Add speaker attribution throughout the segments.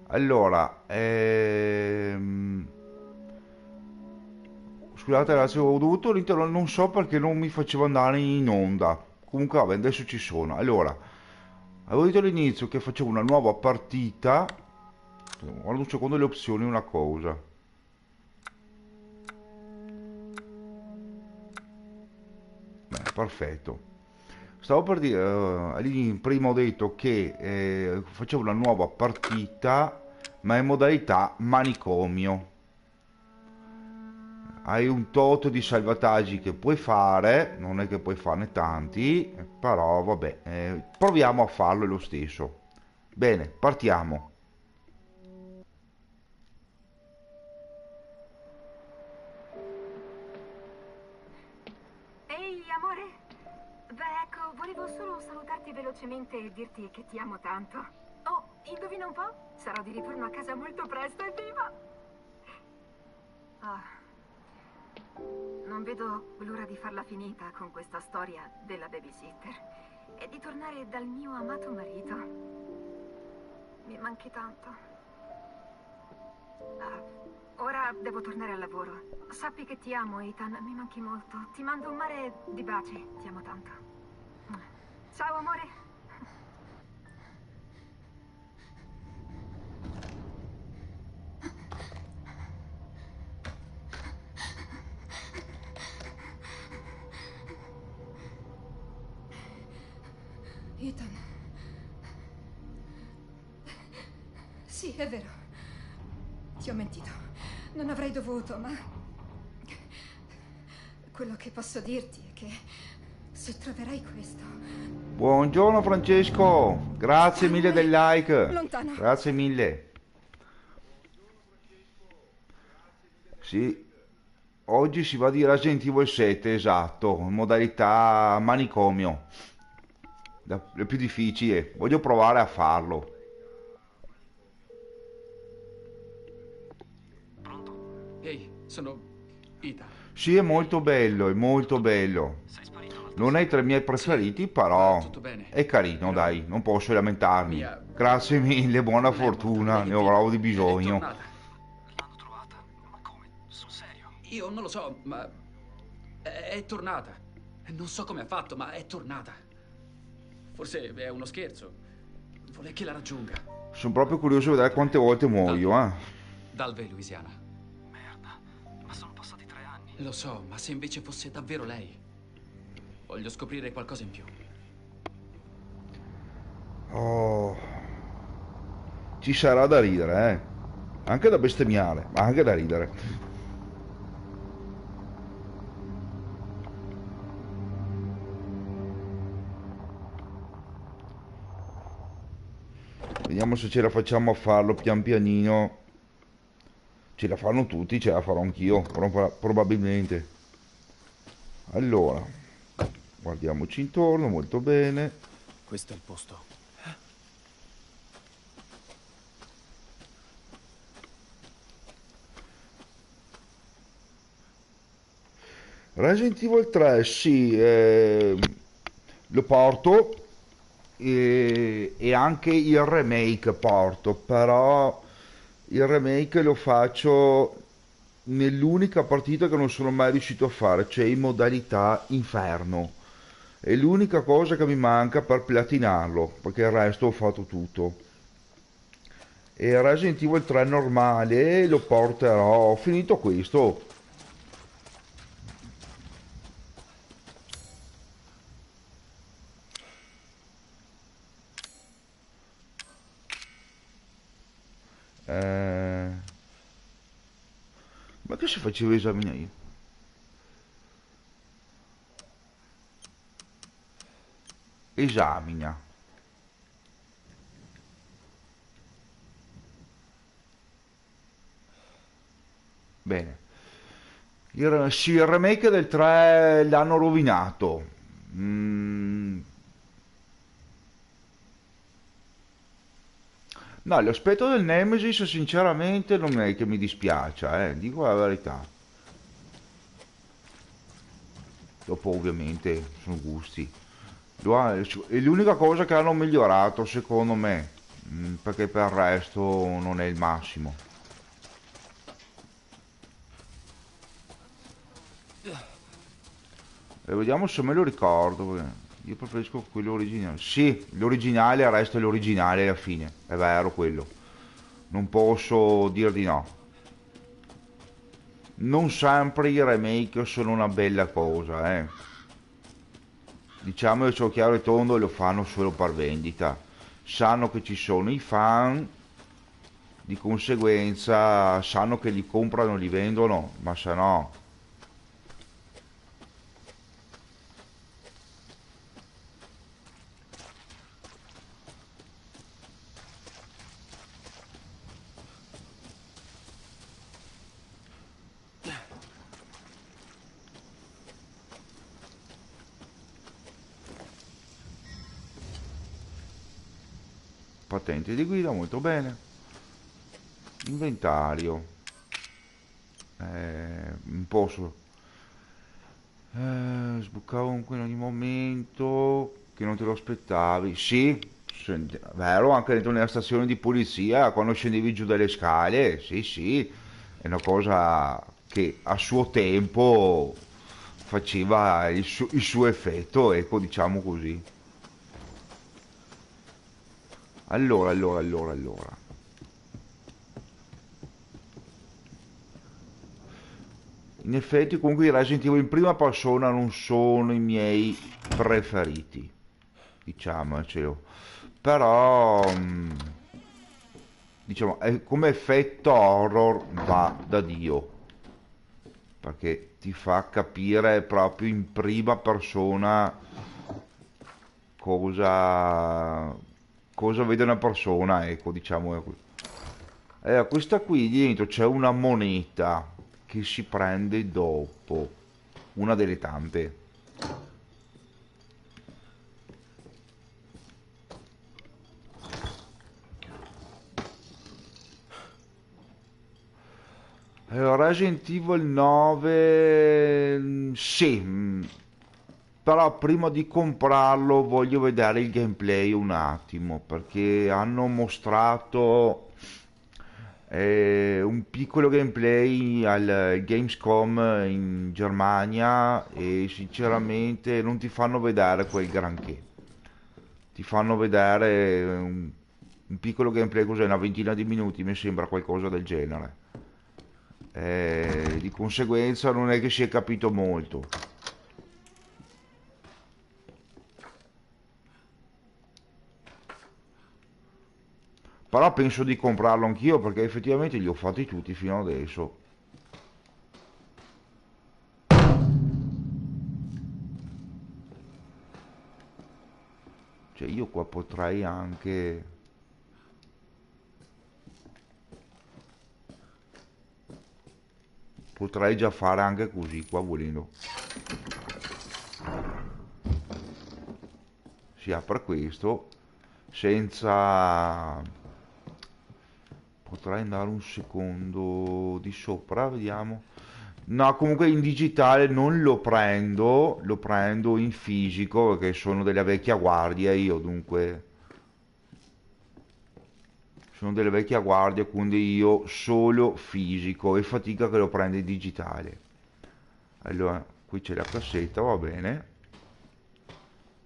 Speaker 1: Allora, scusate ragazzi, ho dovuto l'interrompere, non so perché non mi faceva andare in onda. Comunque vabbè, adesso ci sono. Allora, avevo detto all'inizio che facevo una nuova partita. Guarda un secondo le opzioni, una cosa. Beh, perfetto. Stavo per dire, lì prima ho detto che facevo una nuova partita, ma in modalità manicomio. Hai un tot di salvataggi che puoi fare, non è che puoi farne tanti, però vabbè, proviamo a farlo lo stesso. Bene, partiamo.
Speaker 2: Ehi, amore. Beh, ecco, volevo solo salutarti velocemente e dirti che ti amo tanto. Oh, indovina un po'? Sarò di ritorno a casa molto presto, evviva! Ah, non vedo l'ora di farla finita con questa storia della babysitter e di tornare dal mio amato marito. Mi manchi tanto. Ah, ora devo tornare al lavoro. Sappi che ti amo, Ethan, mi manchi molto. Ti mando un mare di baci, ti amo tanto. Ciao, amore.
Speaker 3: Ethan. Sì, è vero. Ti ho mentito. Non avrei dovuto, ma... Quello che posso dirti è che se troverai questo...
Speaker 1: Buongiorno Francesco, grazie mille del
Speaker 3: Amore,
Speaker 1: like,
Speaker 3: lontano.
Speaker 1: grazie mille. Sì, oggi si va di Resident Evil 7, esatto, in modalità manicomio. È più difficile, voglio provare a farlo.
Speaker 4: Ehi, sono Ethan.
Speaker 1: Sì, è molto bello, è molto bello. Non è tra i miei
Speaker 4: Sì,
Speaker 1: preferiti,
Speaker 4: va
Speaker 1: però
Speaker 4: tutto bene.
Speaker 1: è carino,
Speaker 4: Però
Speaker 1: dai, non posso lamentarmi.
Speaker 4: Mia
Speaker 1: Grazie mille, buona
Speaker 4: non è morta.
Speaker 1: fortuna,
Speaker 4: Lei
Speaker 1: ne
Speaker 4: che
Speaker 1: avrò
Speaker 4: tiene?
Speaker 1: di
Speaker 4: È
Speaker 1: bisogno.
Speaker 4: tornata. Io non lo so, ma è tornata. Non so come ha fatto, ma è tornata. Forse è uno scherzo. Vuole che la raggiunga.
Speaker 1: Sono proprio curioso di vedere quante volte muoio,
Speaker 4: Dalve.
Speaker 1: eh.
Speaker 4: Dalve, Louisiana. Lo so, ma se invece fosse davvero lei, voglio scoprire qualcosa in più.
Speaker 1: Oh, ci sarà da ridere, eh. Anche da bestemmiare, ma anche da ridere. Vediamo se ce la facciamo a farlo pian pianino. Ce la fanno tutti, ce la farò anch'io, probabilmente. Allora, guardiamoci intorno molto bene.
Speaker 4: Questo è il posto.
Speaker 1: Resident Evil 3, sì, lo porto e anche il remake porto, però il remake lo faccio nell'unica partita che non sono mai riuscito a fare, cioè in modalità inferno. È l'unica cosa che mi manca per platinarlo, perché il resto ho fatto tutto. E Resident Evil 3 normale lo porterò, ho finito questo. Eh, ma che si faceva esaminare? Esamina. Bene. Sì, il remake del 3 l'hanno rovinato. Mm, no, l'aspetto del Nemesis sinceramente non è che mi dispiaccia, dico la verità. Dopo ovviamente sono gusti. È l'unica cosa che hanno migliorato secondo me. perché per il resto non è il massimo. E vediamo se me lo ricordo, perché io preferisco quello originale. Sì, l'originale resta l'originale alla fine, è vero quello. Non posso dir di no. Non sempre i remake sono una bella cosa, eh. Diciamocelo chiaro e tondo, lo fanno solo per vendita. Sanno che ci sono i fan, di conseguenza sanno che li comprano, li vendono, ma se no... Patente di guida, molto bene. Inventario. Un po' su... sbucavo comunque in ogni momento che non te lo aspettavi. Sì, vero, anche dentro nella stazione di polizia, quando scendevi giù dalle scale, sì, sì, è una cosa che a suo tempo faceva il suo effetto, ecco, diciamo così. Allora. In effetti comunque i Resident Evil in prima persona non sono i miei preferiti, diciamocelo. Però, diciamo, come effetto horror va da Dio, perché ti fa capire proprio in prima persona cosa vede una persona, ecco, diciamo. Questa qui dentro c'è una moneta che si prende dopo, una delle tante. Resident Evil 9, sì, però prima di comprarlo voglio vedere il gameplay un attimo, perché hanno mostrato un piccolo gameplay al Gamescom in Germania e sinceramente non ti fanno vedere quel granché. Ti fanno vedere un piccolo gameplay, cos'è, una ventina di minuti, mi sembra qualcosa del genere. Di conseguenza non è che si è capito molto. Però penso di comprarlo anch'io perché effettivamente li ho fatti tutti fino adesso. Cioè io qua potrei anche... Potrei già fare anche così qua volendo. Si apre questo senza... Potrei andare un secondo di sopra, vediamo. No, comunque in digitale non lo prendo in fisico perché sono della vecchia guardia io, dunque sono della vecchia guardia, quindi io solo fisico e fatica che lo prenda in digitale. Allora, qui c'è la cassetta, va bene,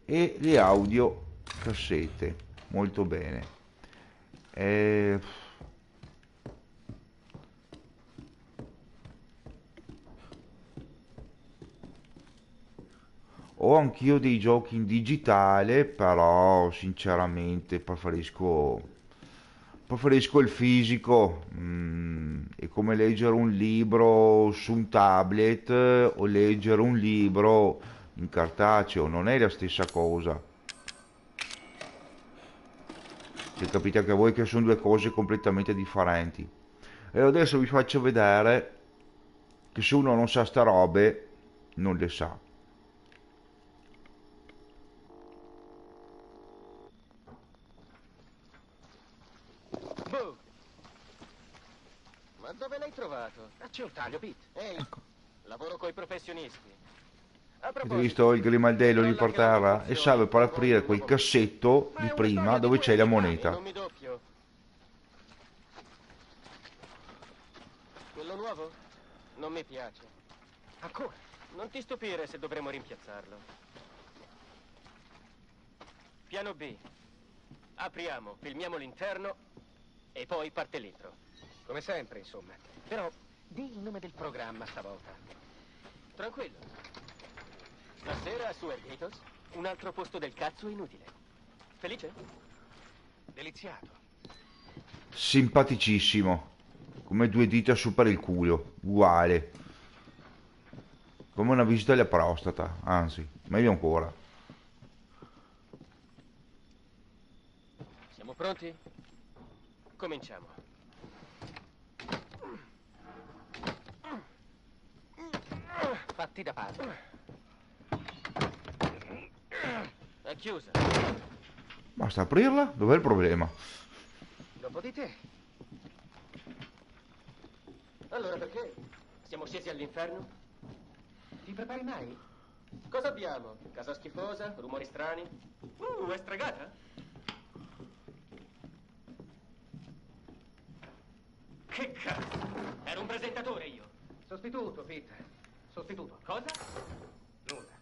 Speaker 1: e le audio cassette, molto bene. Ho anch'io dei giochi in digitale, però sinceramente preferisco il fisico. È come leggere un libro su un tablet o leggere un libro in cartaceo, non è la stessa cosa. Se capite anche a voi che sono due cose completamente differenti. E adesso vi faccio vedere che se uno non sa sta robe, non le sa.
Speaker 5: Ma dove l'hai trovato?
Speaker 6: C'è un taglio, Pete.
Speaker 5: Ehi, lavoro coi professionisti. A
Speaker 1: Avete
Speaker 5: proposito,
Speaker 1: visto il grimaldello lì
Speaker 5: controlla
Speaker 1: per
Speaker 5: che la
Speaker 1: terra? E
Speaker 5: funzioni,
Speaker 1: serve per
Speaker 5: lavoro
Speaker 1: aprire
Speaker 5: un
Speaker 1: quel
Speaker 5: nuovo metodo.
Speaker 1: cassetto
Speaker 5: Ma
Speaker 1: di
Speaker 5: è una
Speaker 1: prima
Speaker 5: storia di
Speaker 1: dove c'è la
Speaker 5: 15 anni e
Speaker 1: moneta.
Speaker 5: non mi doppio. Quello nuovo? Non mi piace.
Speaker 6: Ancora?
Speaker 5: Non ti stupire se dovremo rimpiazzarlo. Piano B. Apriamo, filmiamo l'interno e poi parte l'intro.
Speaker 6: Come sempre, insomma. Però, di il nome del programma stavolta.
Speaker 5: Tranquillo. Stasera su Ergatos, un altro posto del cazzo inutile. Felice?
Speaker 6: Deliziato.
Speaker 1: Simpaticissimo. Come due dita su per il culo. Uguale. Come una visita alla prostata. Anzi, meglio ancora.
Speaker 5: Siamo pronti? Cominciamo.
Speaker 6: Fatti da padre.
Speaker 5: È chiusa.
Speaker 1: Basta aprirla? Dov'è il problema?
Speaker 6: Dopo di te.
Speaker 5: Allora perché? Siamo scesi all'inferno?
Speaker 6: Ti prepari mai?
Speaker 5: Cosa abbiamo? Casa schifosa? Rumori strani? È stregata? Che cazzo? Ero un presentatore io.
Speaker 6: Sostituto, Pete. Sostituto.
Speaker 5: Cosa?
Speaker 6: Nulla.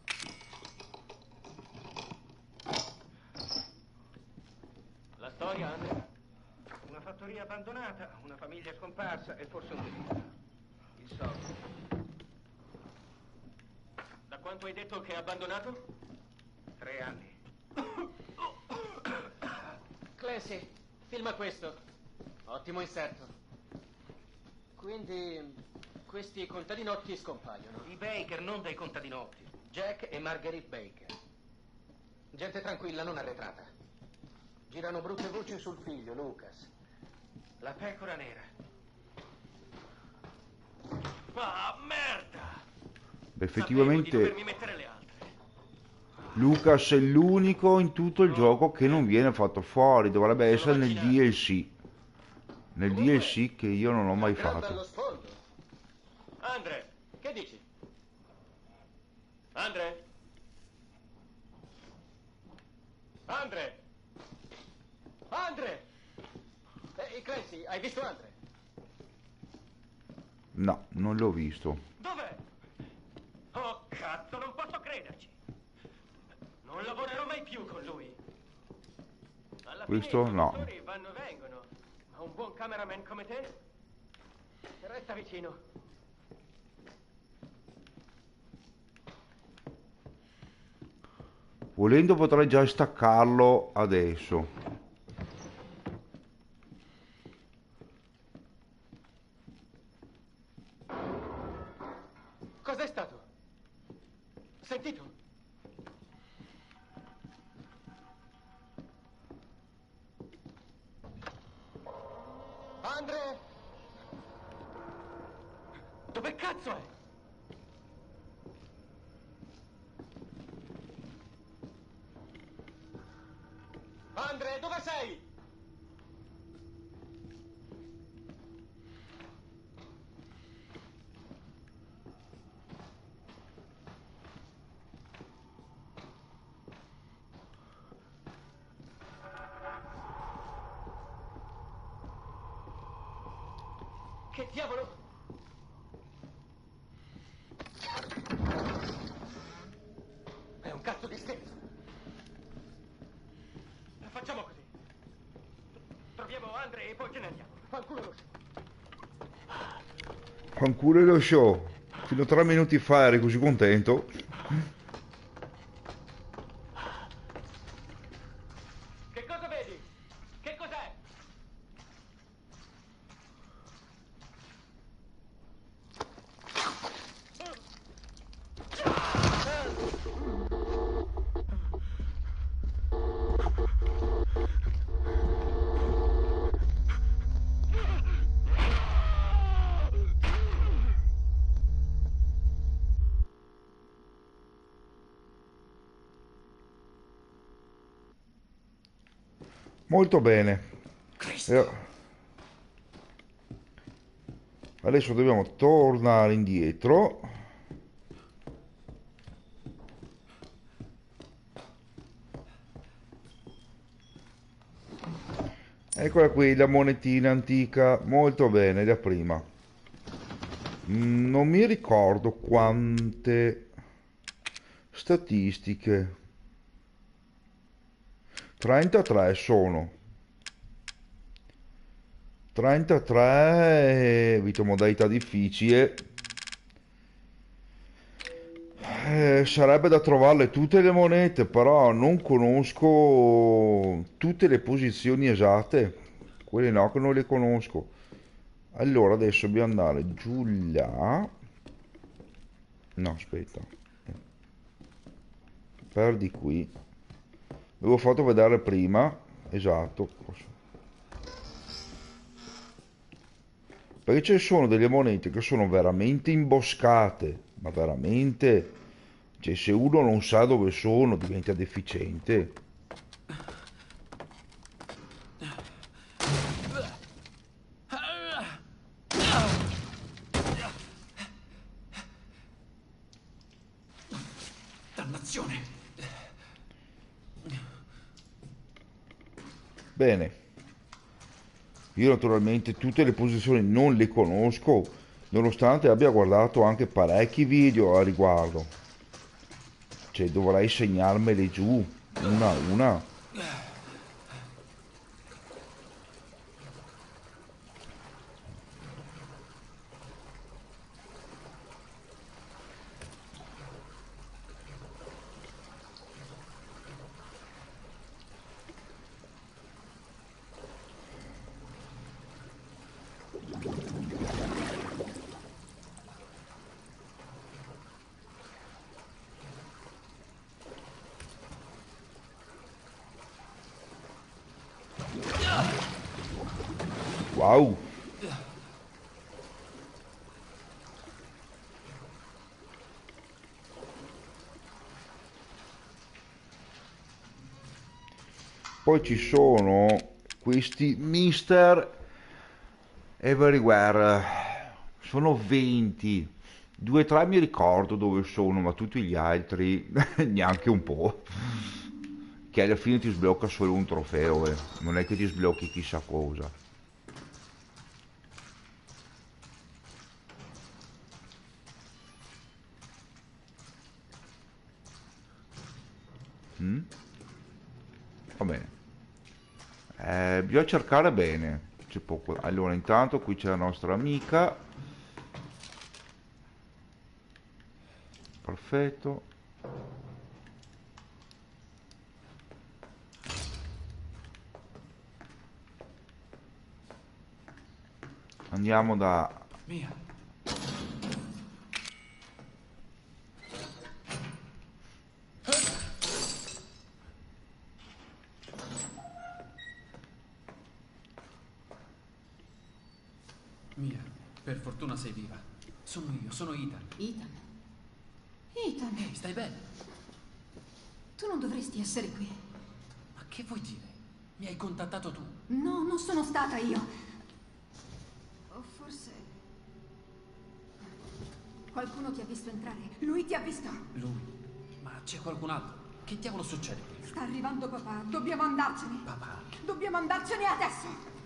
Speaker 5: La storia, Andre?
Speaker 6: Una fattoria abbandonata, una famiglia scomparsa e forse un delitto. Il solito.
Speaker 5: Da quanto hai detto che è abbandonato?
Speaker 6: 3 anni.
Speaker 5: Clancy, filma questo. Ottimo inserto. Quindi, questi contadinotti scompaiono.
Speaker 6: I Baker, non dei contadinotti. Jack e Marguerite Baker. Gente tranquilla, non arretrata. Girano brutte voci sul figlio, Lucas. La pecora nera.
Speaker 5: Ah, merda!
Speaker 1: Effettivamente
Speaker 5: Sapevo di dovermi mettere le altre.
Speaker 1: Lucas è l'unico in tutto il gioco che non viene fatto fuori. Dovrebbe essere nel DLC. Nel DLC che io non ho mai
Speaker 5: Gran bello
Speaker 1: fatto.
Speaker 5: sfondo. Andre, che dici? Andre? Andre? Andre! Clancy, hai visto Andre?
Speaker 1: No, non l'ho visto.
Speaker 5: Dov'è? Oh, cazzo, non posso crederci. Non lavorerò mai più con lui. Alla
Speaker 1: Questo
Speaker 5: fine i
Speaker 1: no.
Speaker 5: produttori vanno e vengono. Ma un buon cameraman come te resta vicino.
Speaker 1: Volendo potrei già staccarlo adesso.
Speaker 5: Cos'è stato? Sentito? Andre? Dove cazzo è? Andre, dove sei? Che diavolo? È un cazzo di scherzo. Facciamo così. Troviamo Andre e poi ce ne andiamo. Qualcuno lo sa.
Speaker 1: Fanculo lo show. Fino a 3 minuti fa eri così contento.
Speaker 5: Che cosa vedi? Che cos'è?
Speaker 1: Molto bene. Adesso dobbiamo tornare indietro. Eccola qui la monetina antica, molto bene, da prima. Non mi ricordo quante statistiche. 33 sono. 33, vita modalità difficile. Sarebbe da trovarle tutte le monete, però non conosco tutte le posizioni esatte. Quelle no, che non le conosco. Allora adesso dobbiamo andare giù là. No, aspetta. Perdi qui. L'avevo fatto vedere prima. Esatto. Perché ci sono delle monete che sono veramente imboscate. Ma veramente. Cioè, se uno non sa dove sono, diventa deficiente.
Speaker 4: Dannazione!
Speaker 1: Bene. Io naturalmente tutte le posizioni non le conosco, nonostante abbia guardato anche parecchi video a riguardo. Cioè, dovrei segnarmele giù, una a una. Wow. Poi ci sono questi Mister Everywhere. Sono 20. 2 o 3 mi ricordo dove sono, ma tutti gli altri neanche un po'. Che alla fine ti sblocca solo un trofeo, eh. Non è che ti sblocchi chissà cosa. Mm? Va bene. Bisogna cercare bene. C'è poco. Allora, intanto qui c'è la nostra amica. Perfetto. Andiamo da...
Speaker 4: Mia, Mia, per fortuna sei viva. Sono io, sono Ethan.
Speaker 3: Ethan? Ethan,
Speaker 4: Ehi, stai bene?
Speaker 3: tu non dovresti essere qui.
Speaker 4: Ma che vuoi dire? Mi hai contattato tu.
Speaker 3: No, non sono stata io. O forse... qualcuno ti ha visto entrare. Lui ti ha visto.
Speaker 4: Lui? Ma c'è qualcun altro? Che diavolo succede qui?
Speaker 3: Sta arrivando papà. Dobbiamo andarcene.
Speaker 4: Papà?
Speaker 3: Dobbiamo andarcene adesso.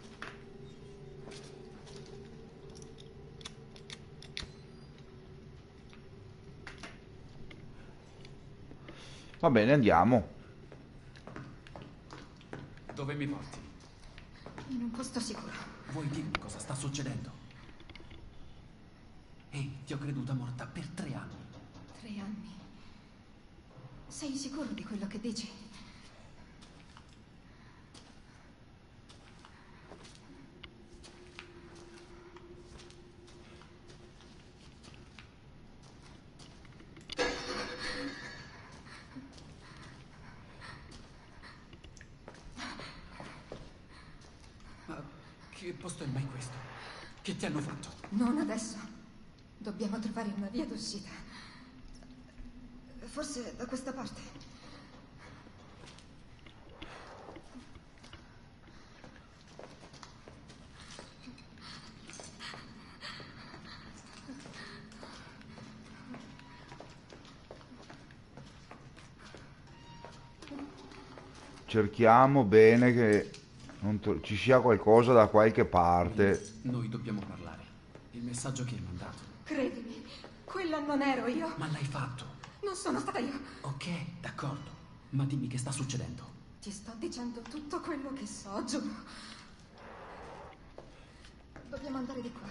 Speaker 1: Va bene, andiamo.
Speaker 4: Dove mi porti?
Speaker 3: In un posto sicuro.
Speaker 4: Vuoi dirmi cosa sta succedendo? Ehi, ti ho creduta morta per 3 anni.
Speaker 3: 3 anni. Sei sicuro di quello che dici?
Speaker 4: Ma che posto è mai questo? Che ti hanno fatto?
Speaker 3: Non adesso. Dobbiamo trovare una via d'uscita. Forse da questa parte.
Speaker 1: Cerchiamo bene che non ci sia qualcosa da qualche parte.
Speaker 4: Noi dobbiamo parlare. Il messaggio che hai mandato.
Speaker 3: Credimi, quella non ero io.
Speaker 4: Ma l'hai fatto.
Speaker 3: Non sono stata io.
Speaker 4: Ok, d'accordo. Ma dimmi che sta succedendo.
Speaker 3: Ti sto dicendo tutto quello che so, giuro. Dobbiamo andare di qua.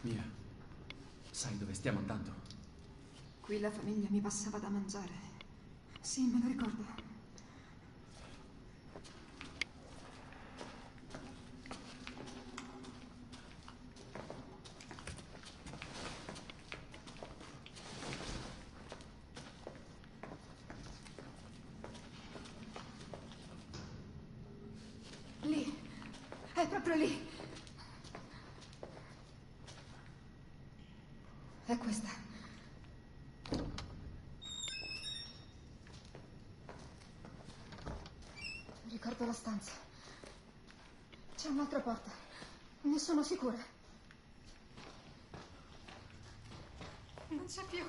Speaker 4: Mia, sai dove stiamo andando?
Speaker 3: Qui la famiglia mi passava da mangiare. Sì, me lo ricordo. Lì. È proprio lì. È questa. Ricordo la stanza. C'è un'altra porta. Ne sono sicura. Non c'è più.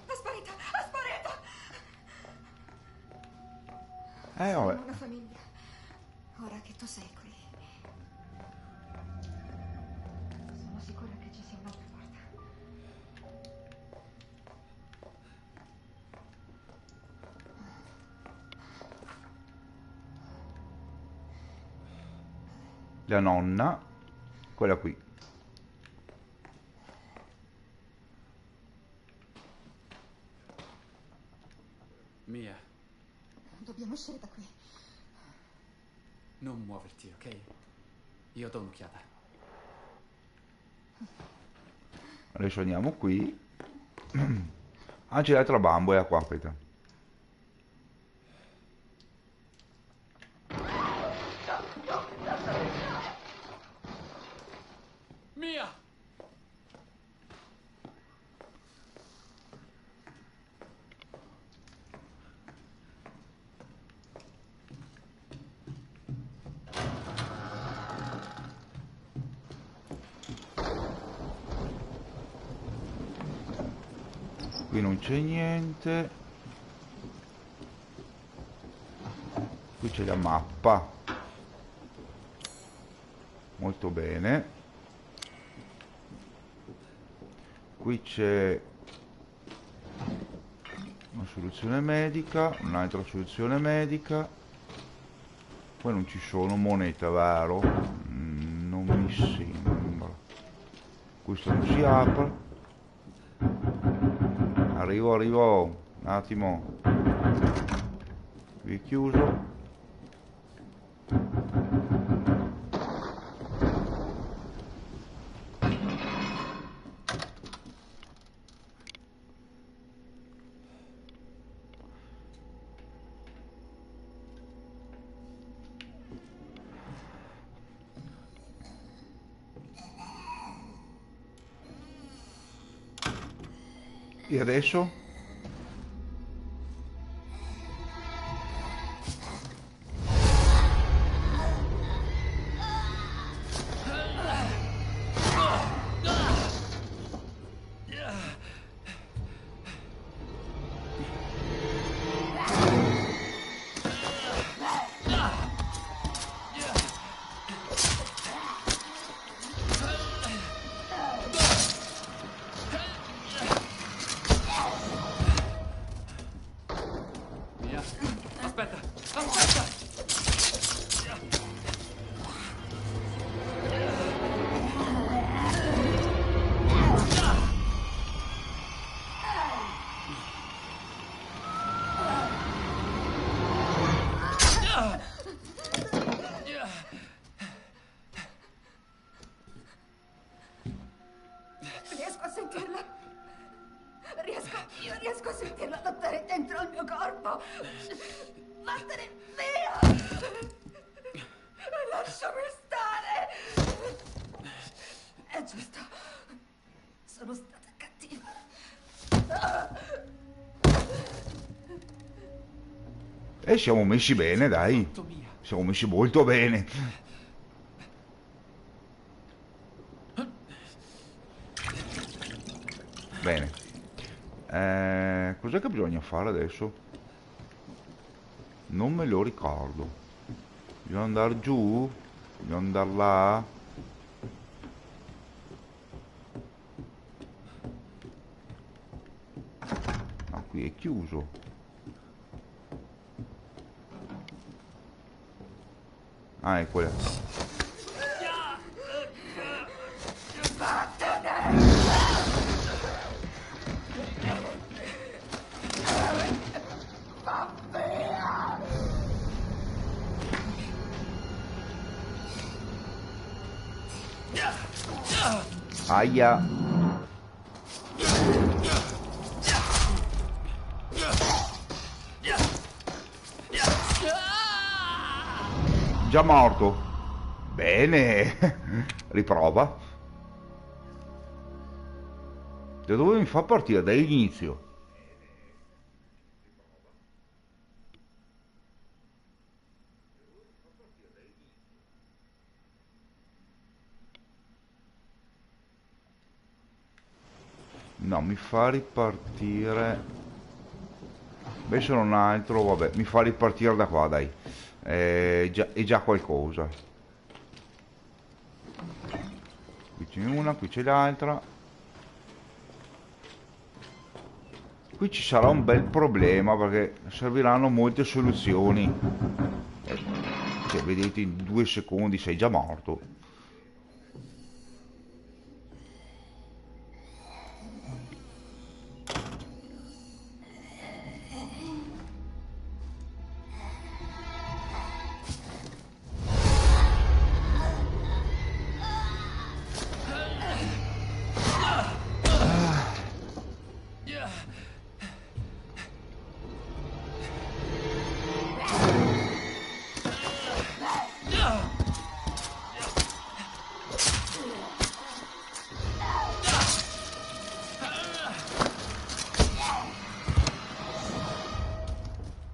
Speaker 3: È sparita. È sparita.
Speaker 1: Vabbè.
Speaker 3: Siamo una famiglia. Ora che tu sei qui. Sono sicura che ci sia un'altra porta.
Speaker 1: La nonna, quella qui.
Speaker 4: Mia,
Speaker 3: Dobbiamo uscire da qui.
Speaker 4: non muoverti, ok? Io do un'occhiata.
Speaker 1: Adesso andiamo qui. Ah, c'è l'altra bambola qua, aspetta.
Speaker 4: Mia!
Speaker 1: Qui non c'è niente. Qui c'è la mappa. Molto bene. Qui c'è una soluzione medica, un'altra soluzione medica. Poi non ci sono monete, vero? Non mi sembra. Questo non si apre. Arrivo, un attimo. Qui è chiuso. E adesso?
Speaker 4: Mia, aspetta! Aspetta!
Speaker 3: Riesco a sentirla. Io riesco a sentirla lottare dentro il mio corpo. Vattene via! Lasciami stare! È giusto. Sono stata cattiva.
Speaker 1: E siamo messi bene, dai.
Speaker 4: Fatto, Mia.
Speaker 1: Siamo messi molto bene. Bene. Cos'è che bisogna fare adesso? Non me lo ricordo. Bisogna andare giù? Bisogna andare là? No, qui è chiuso. Ah, ecco là. Aia. Già morto. Bene. Riprova. Da dove mi fa partire? Dall'inizio. No, mi fa ripartire. Beh, se non altro, vabbè, mi fa ripartire da qua, dai. È già qualcosa. Qui c'è una, qui c'è l'altra. Qui ci sarà un bel problema perché serviranno molte soluzioni. Cioè, vedete, in 2 secondi sei già morto.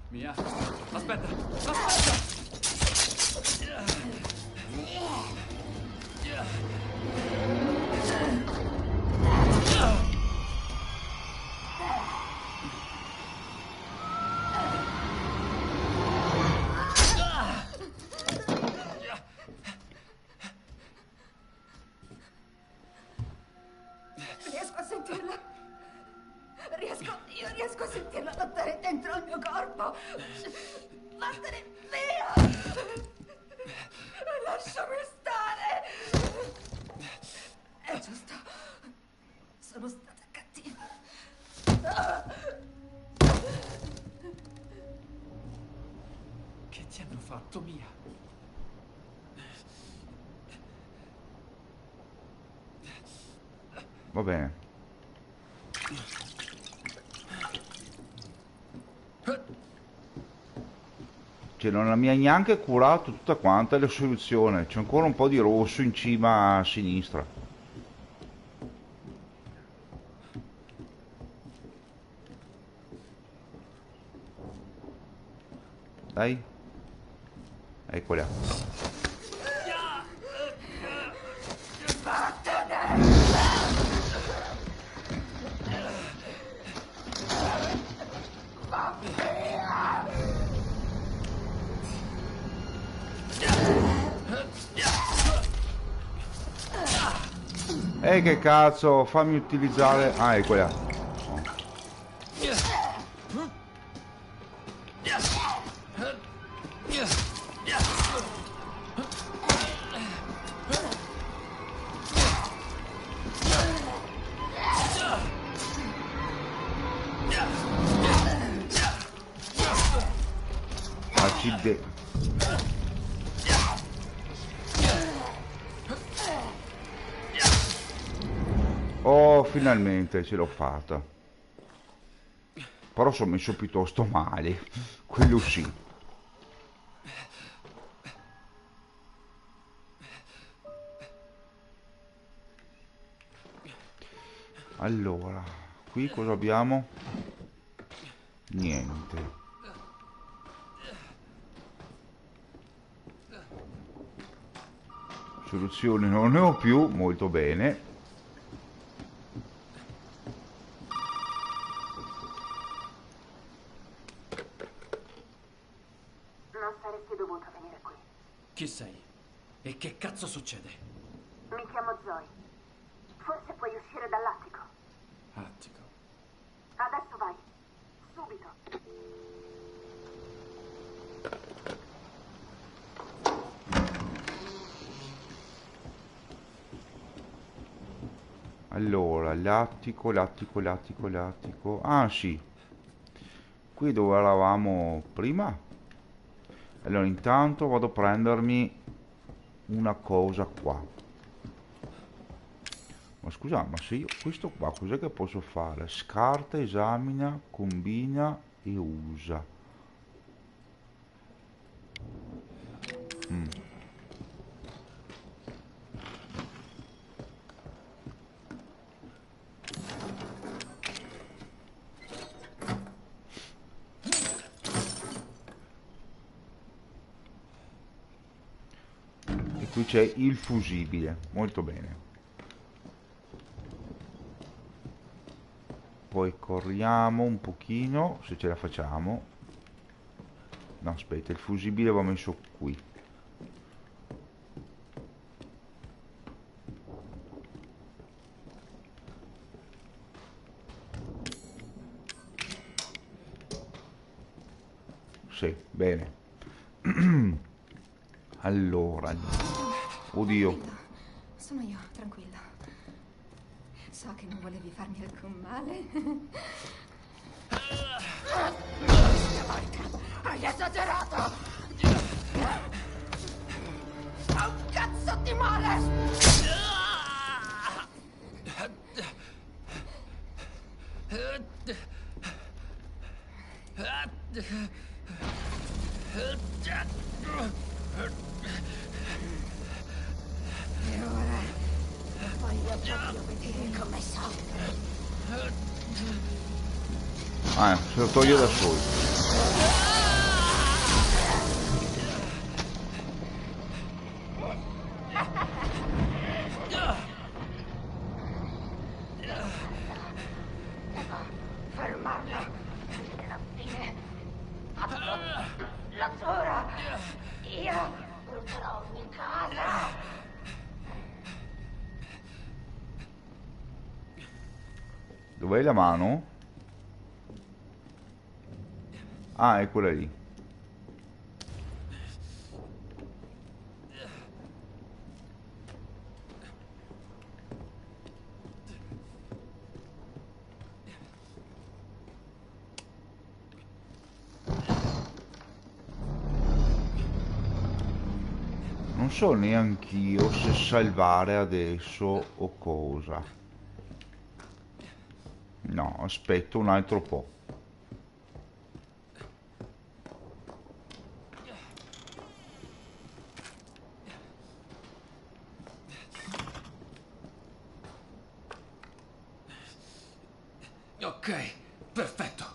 Speaker 4: Mia, aspetta, aspetta!
Speaker 3: Riesco a sentirla. Io riesco a sentirla lottare dentro il mio corpo. Vattene via! Lasciami stare! È giusto. Sono stata cattiva.
Speaker 4: Che ti hanno fatto, Mia?
Speaker 1: Va bene. Cioè, non mi ha neanche curato tutta quanta la soluzione. C'è ancora un po' di rosso in cima a sinistra. Dai. Eccola. Che cazzo, fammi utilizzare. Ah, eccola. Accidenti. Oh, finalmente ce l'ho fatta. Però sono messo piuttosto male. Quello sì. Allora, qui cosa abbiamo? Niente. Soluzioni non ne ho più, molto bene.
Speaker 7: dovuto venire qui.
Speaker 4: Chi sei? E che cazzo succede?
Speaker 7: Mi chiamo Zoe. Forse puoi uscire dall'attico.
Speaker 4: Attico.
Speaker 7: Adesso vai. Subito.
Speaker 1: Allora, l'attico, l'attico, l'attico, l'attico. Ah sì, qui dove eravamo prima. Allora, intanto vado a prendermi una cosa qua. Ma scusa, ma se io questo qua cos'è che posso fare? Scarta, esamina, combina e usa. E qui c'è il fusibile, molto bene. Poi corriamo un pochino, se ce la facciamo. No, aspetta, il fusibile va messo qui. Sì, bene. Allora, oddio.
Speaker 3: Tranquilla. Sono io, tranquilla. So che non volevi farmi alcun male.
Speaker 8: Hai esagerato! Fa un cazzo di male!
Speaker 3: E ora voglio proprio vedere come soffri.
Speaker 1: Ah, se lo toglie da solo.
Speaker 8: Fermarla! Alla fine... La Zora! Io brucerò ogni casa!
Speaker 1: Dov'è la mano? Ah, è quella lì. Non so neanch'io se salvare adesso o cosa. No, aspetto un altro po'.
Speaker 4: Ok, perfetto.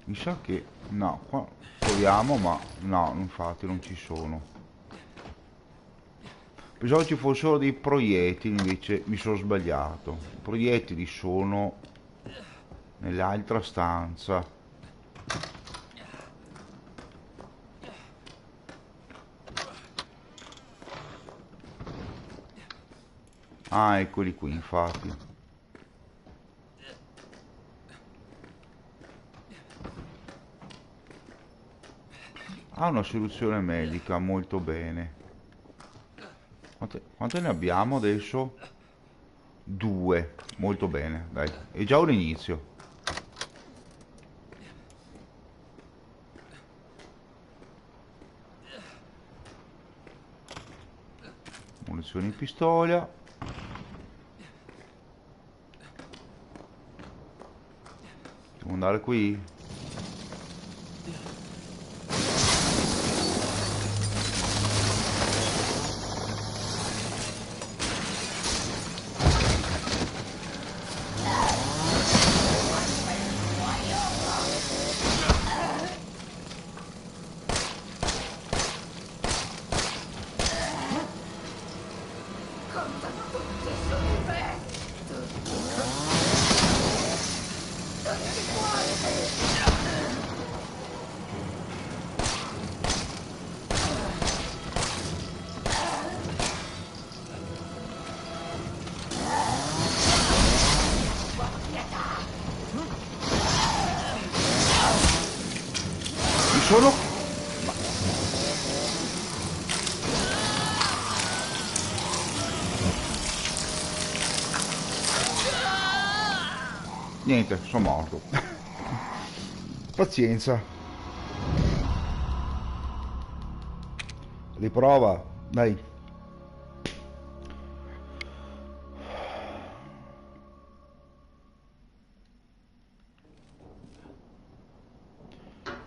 Speaker 1: Mi sa che... No, qua proviamo, ma no, infatti non ci sono. Pensavo ci fossero dei proiettili, invece mi sono sbagliato. I proiettili sono nell'altra stanza. Ah, eccoli qui, infatti. Ha una soluzione medica, molto bene. Quante ne abbiamo adesso? 2, molto bene, dai. È già un inizio. Munizioni in pistola. Devo andare qui?
Speaker 8: Contano tutti su di me!
Speaker 1: sono... Niente, sono morto. Pazienza. Riprova, dai.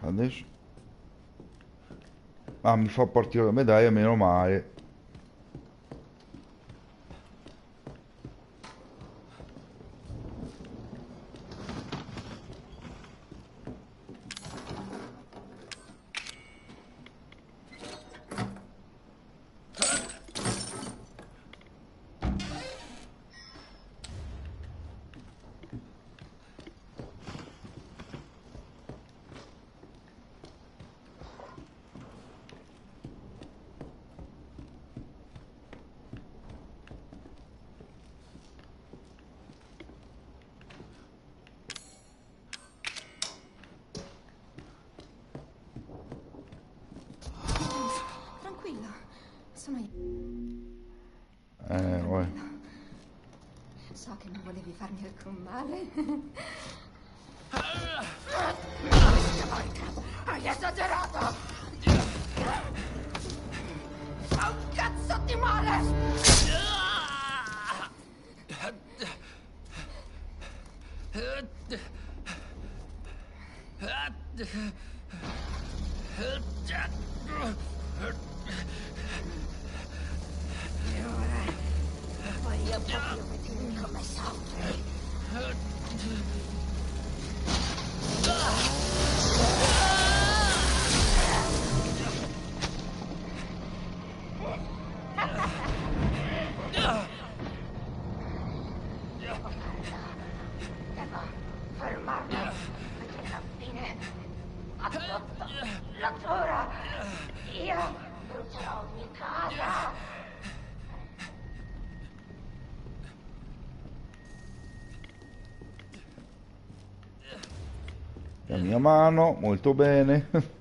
Speaker 1: Adesso... Ah, mi fa partire la medaglia, meno male.
Speaker 3: Tranquilla, sono io.
Speaker 1: Vabbè.
Speaker 3: So che non volevi farmi alcun male.
Speaker 8: Hai esagerato! Fa un cazzo di male!
Speaker 3: E ora voglio proprio vedere come soffri.
Speaker 8: Devo fermarlo. Perché alla fine ha tutto. La giuro. Io brucerò ogni cosa.
Speaker 1: La mia mano, molto bene.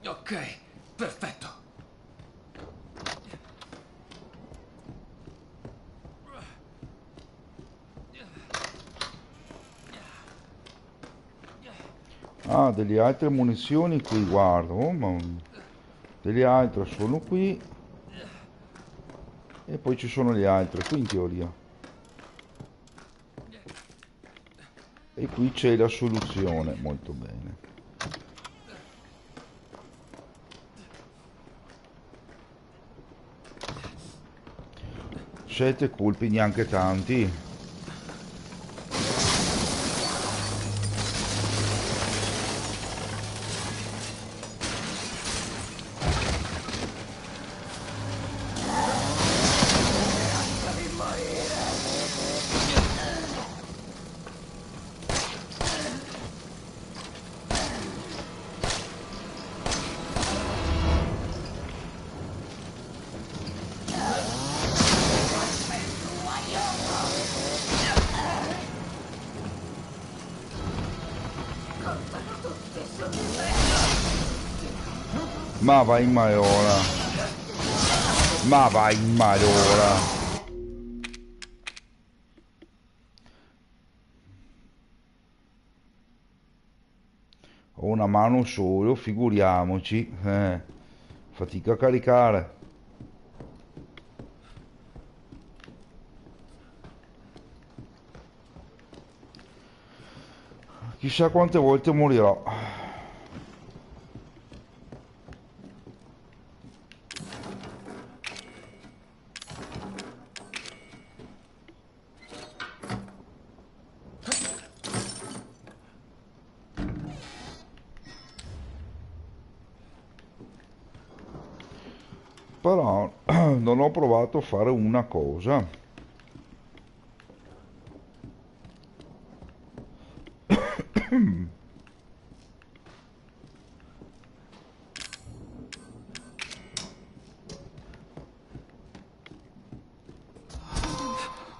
Speaker 4: Ok, perfetto.
Speaker 1: Ah, delle altre munizioni qui, guarda. Oh, delle altre sono qui. E poi ci sono le altre qui in teoria. E qui c'è la soluzione, molto bene. 7 colpi, neanche tanti. Ma vai in malora. Ma vai in malora. Ho una mano solo, figuriamoci. Fatica a caricare. Chissà quante volte morirò. però non ho provato a fare una cosa.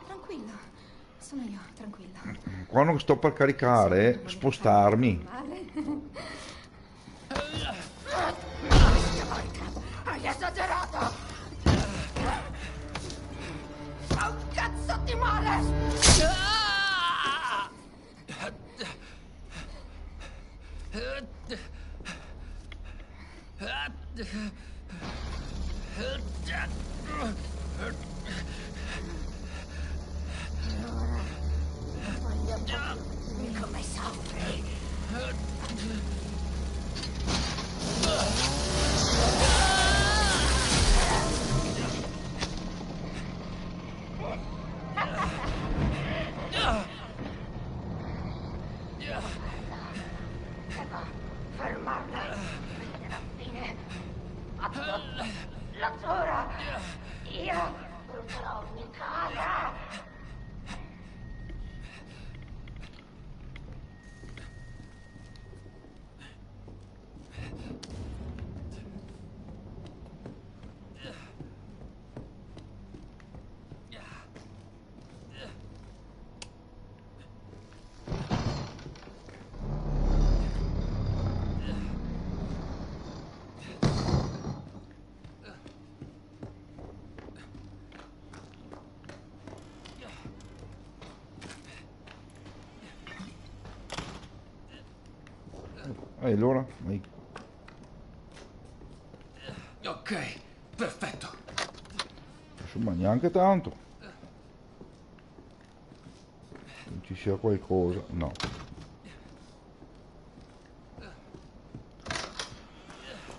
Speaker 3: Tranquilla, sono io, tranquilla.
Speaker 1: Quando sto per caricare, spostarmi.
Speaker 3: Male?
Speaker 8: Hai esagerato! Fa un cazzo di male! Voglio capire come soffri. Devo fermarla. Metterò fine a la giuro. Io brucerò ogni cosa.
Speaker 1: Allora,
Speaker 4: Ok, perfetto.
Speaker 1: insomma, neanche tanto. Non ci sia qualcosa, no.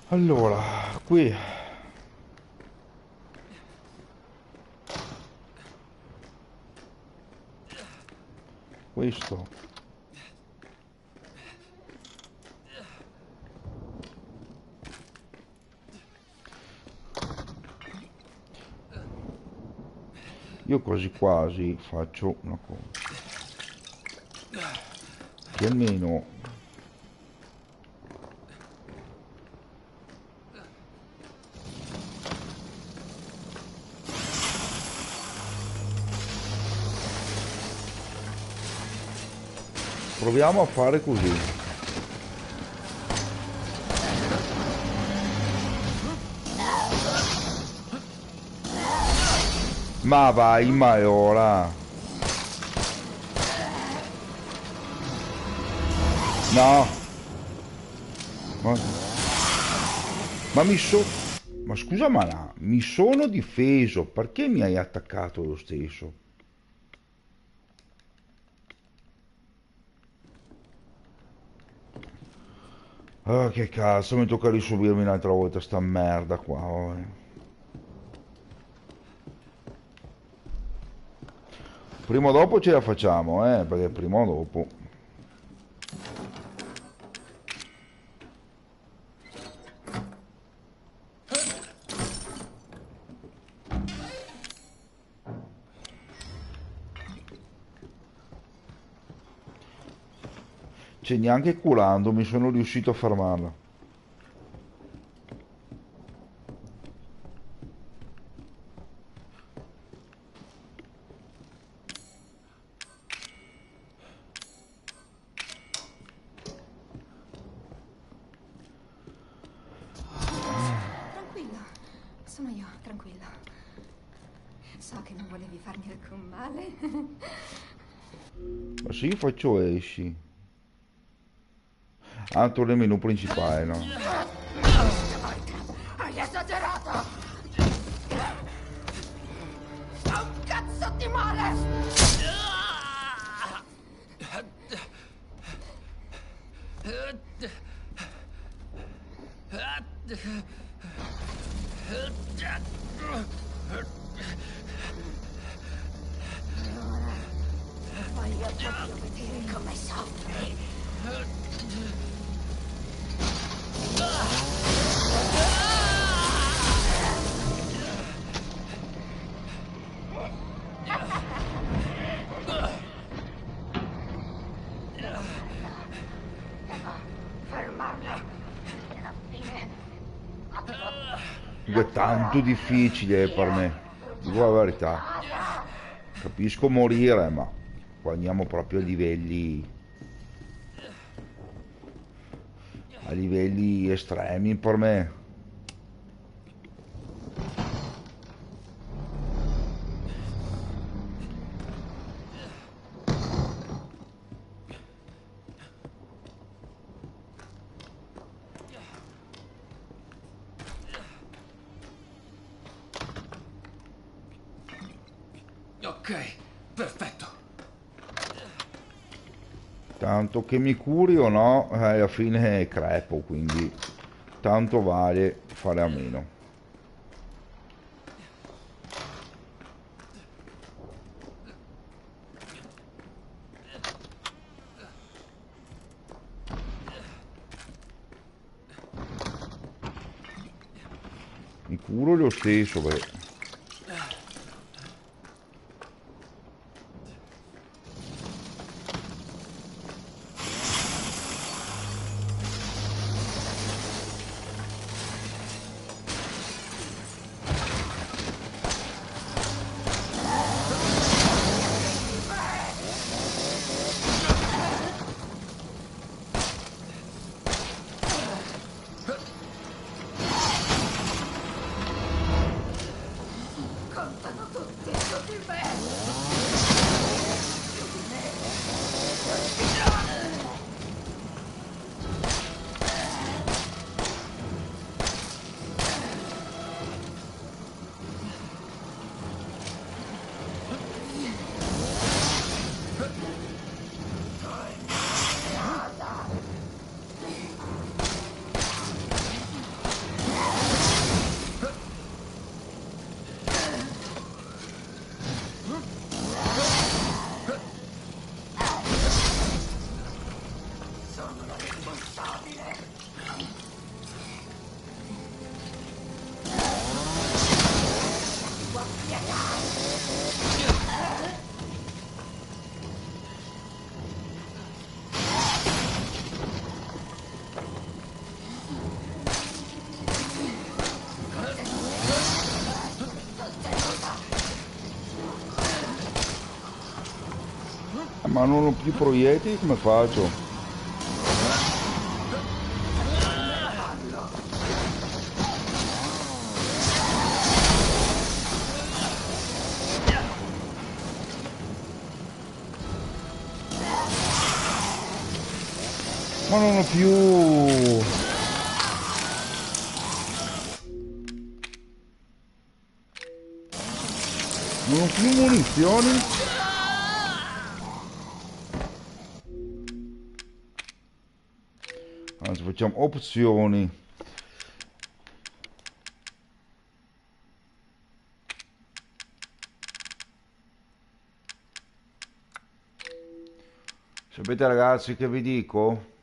Speaker 1: Allora, qui questo io quasi quasi faccio una cosa che almeno proviamo a fare così. Ma vai, ma è ora. No. Ma mi so... Ma scusa, ma no, mi sono difeso. Perché mi hai attaccato lo stesso? Ah, che cazzo, mi tocca risubirmi un'altra volta sta merda qua. Oh. Prima o dopo ce la facciamo, perché prima o dopo. Cioè, neanche curandomi sono riuscito a fermarla.
Speaker 3: Tranquilla, sono io, tranquilla. So che non volevi farmi alcun male.
Speaker 1: Ma se io faccio esci. Ah, torna il menu principale, no?
Speaker 8: Hai esagerato! Fa un cazzo di male! Voglio proprio vedere come soffri.
Speaker 1: comunque è tanto difficile per me, dico la verità. Capisco morire, ma qua andiamo proprio a livelli estremi per me.
Speaker 4: Ok, perfetto.
Speaker 1: Tanto che mi curi o no, alla fine crepo, quindi tanto vale fare a meno. Mi curo lo stesso, perché
Speaker 8: Contano tutti su di me.
Speaker 1: ma non ho più proiettili, come faccio? Ma non ho più... Non ho più munizioni. Anzi, facciamo opzioni. Sapete ragazzi che vi dico?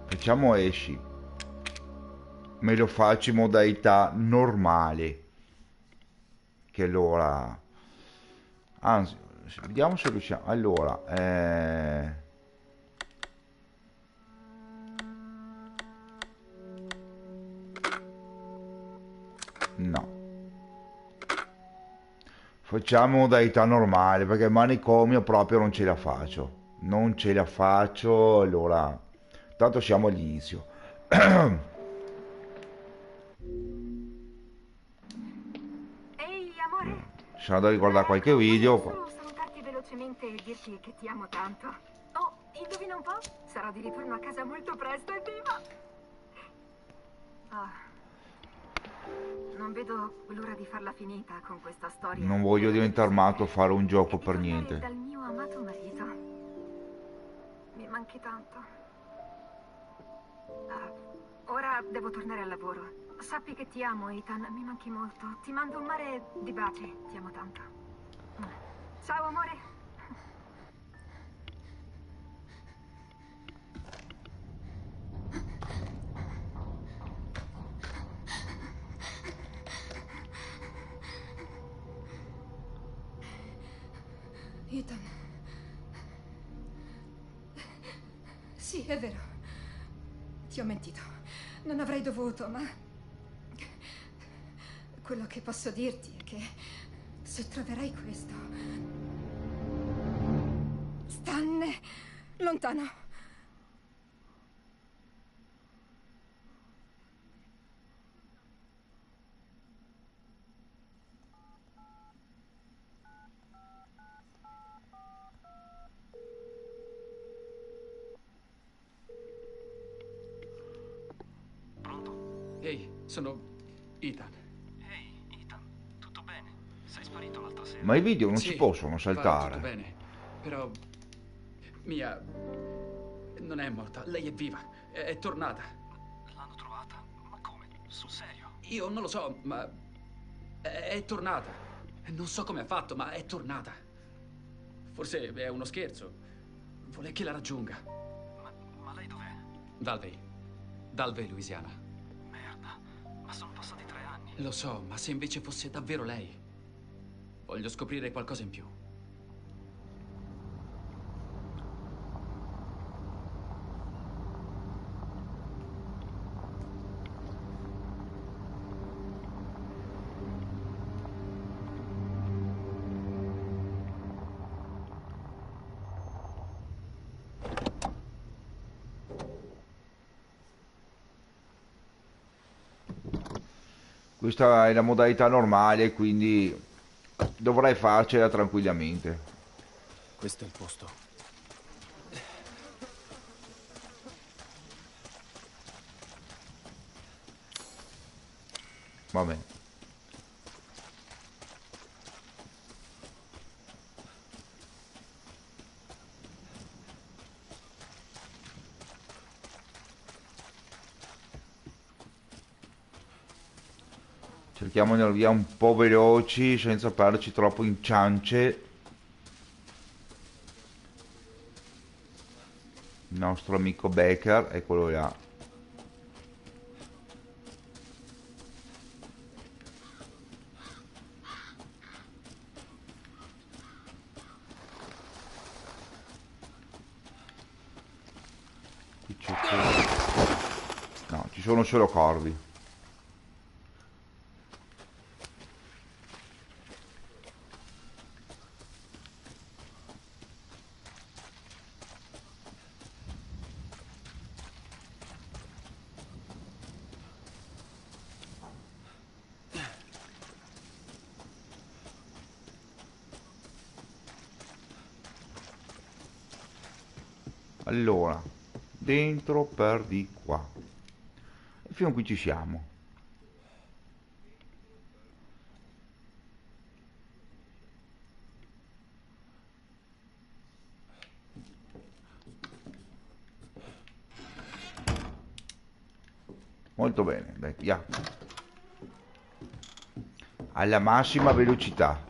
Speaker 1: Facciamo esci. Me lo faccio in modalità normale. Che allora... Anzi, vediamo se riusciamo. Allora, no. Facciamo modalità normale perché il manicomio proprio non ce la faccio. Non ce la faccio, allora... Tanto siamo all'inizio.
Speaker 2: Ehi, amore.
Speaker 1: Sono andato a guardare qualche video.
Speaker 2: Volevo solo salutarti velocemente e dirti che ti amo tanto. Oh, indovina un po'? Sarò di ritorno a casa molto presto, evviva! Ah. Non vedo l'ora di farla finita con questa storia.
Speaker 1: Non voglio diventare matto a fare un gioco per niente.
Speaker 2: Dal mio amato marito. Mi manchi tanto. Ora devo tornare al lavoro. Sappi che ti amo, Ethan. Mi manchi molto. Ti mando un mare di baci. Ti amo tanto. Ciao, amore.
Speaker 3: Ethan. Sì, è vero. Ti ho mentito. Non avrei dovuto, ma... quello che posso dirti è che se troverai questo... stanne lontano.
Speaker 4: Ehi, sono Ethan.
Speaker 9: Ehi, Ethan, tutto bene? Sei sparito l'altra sera.
Speaker 1: Ma i video non
Speaker 4: Sì,
Speaker 1: si possono
Speaker 4: va
Speaker 1: saltare.
Speaker 4: tutto bene, però Mia non è morta, lei è viva, è tornata.
Speaker 9: L'hanno trovata? Ma come? Sul serio?
Speaker 4: Io non lo so, ma è tornata. Non so come ha fatto, ma è tornata. Forse è uno scherzo. Vuole che la raggiunga.
Speaker 9: Ma lei dov'è?
Speaker 4: Dalvey, Louisiana.
Speaker 9: Merda, ma sono passati 3 anni.
Speaker 4: Lo so, ma se invece fosse davvero lei? Voglio scoprire qualcosa in più.
Speaker 1: Questa è la modalità normale, quindi dovrai farcela tranquillamente.
Speaker 10: Questo è il posto.
Speaker 1: Va bene. Cerchiamo di andare via un po' veloci senza perderci troppo in ciance. Il nostro amico Baker, eccolo là. Qui c'è no, ci sono solo corvi. Allora, dentro per di qua. E fino a qui ci siamo. Molto bene, dai, via. Alla massima velocità.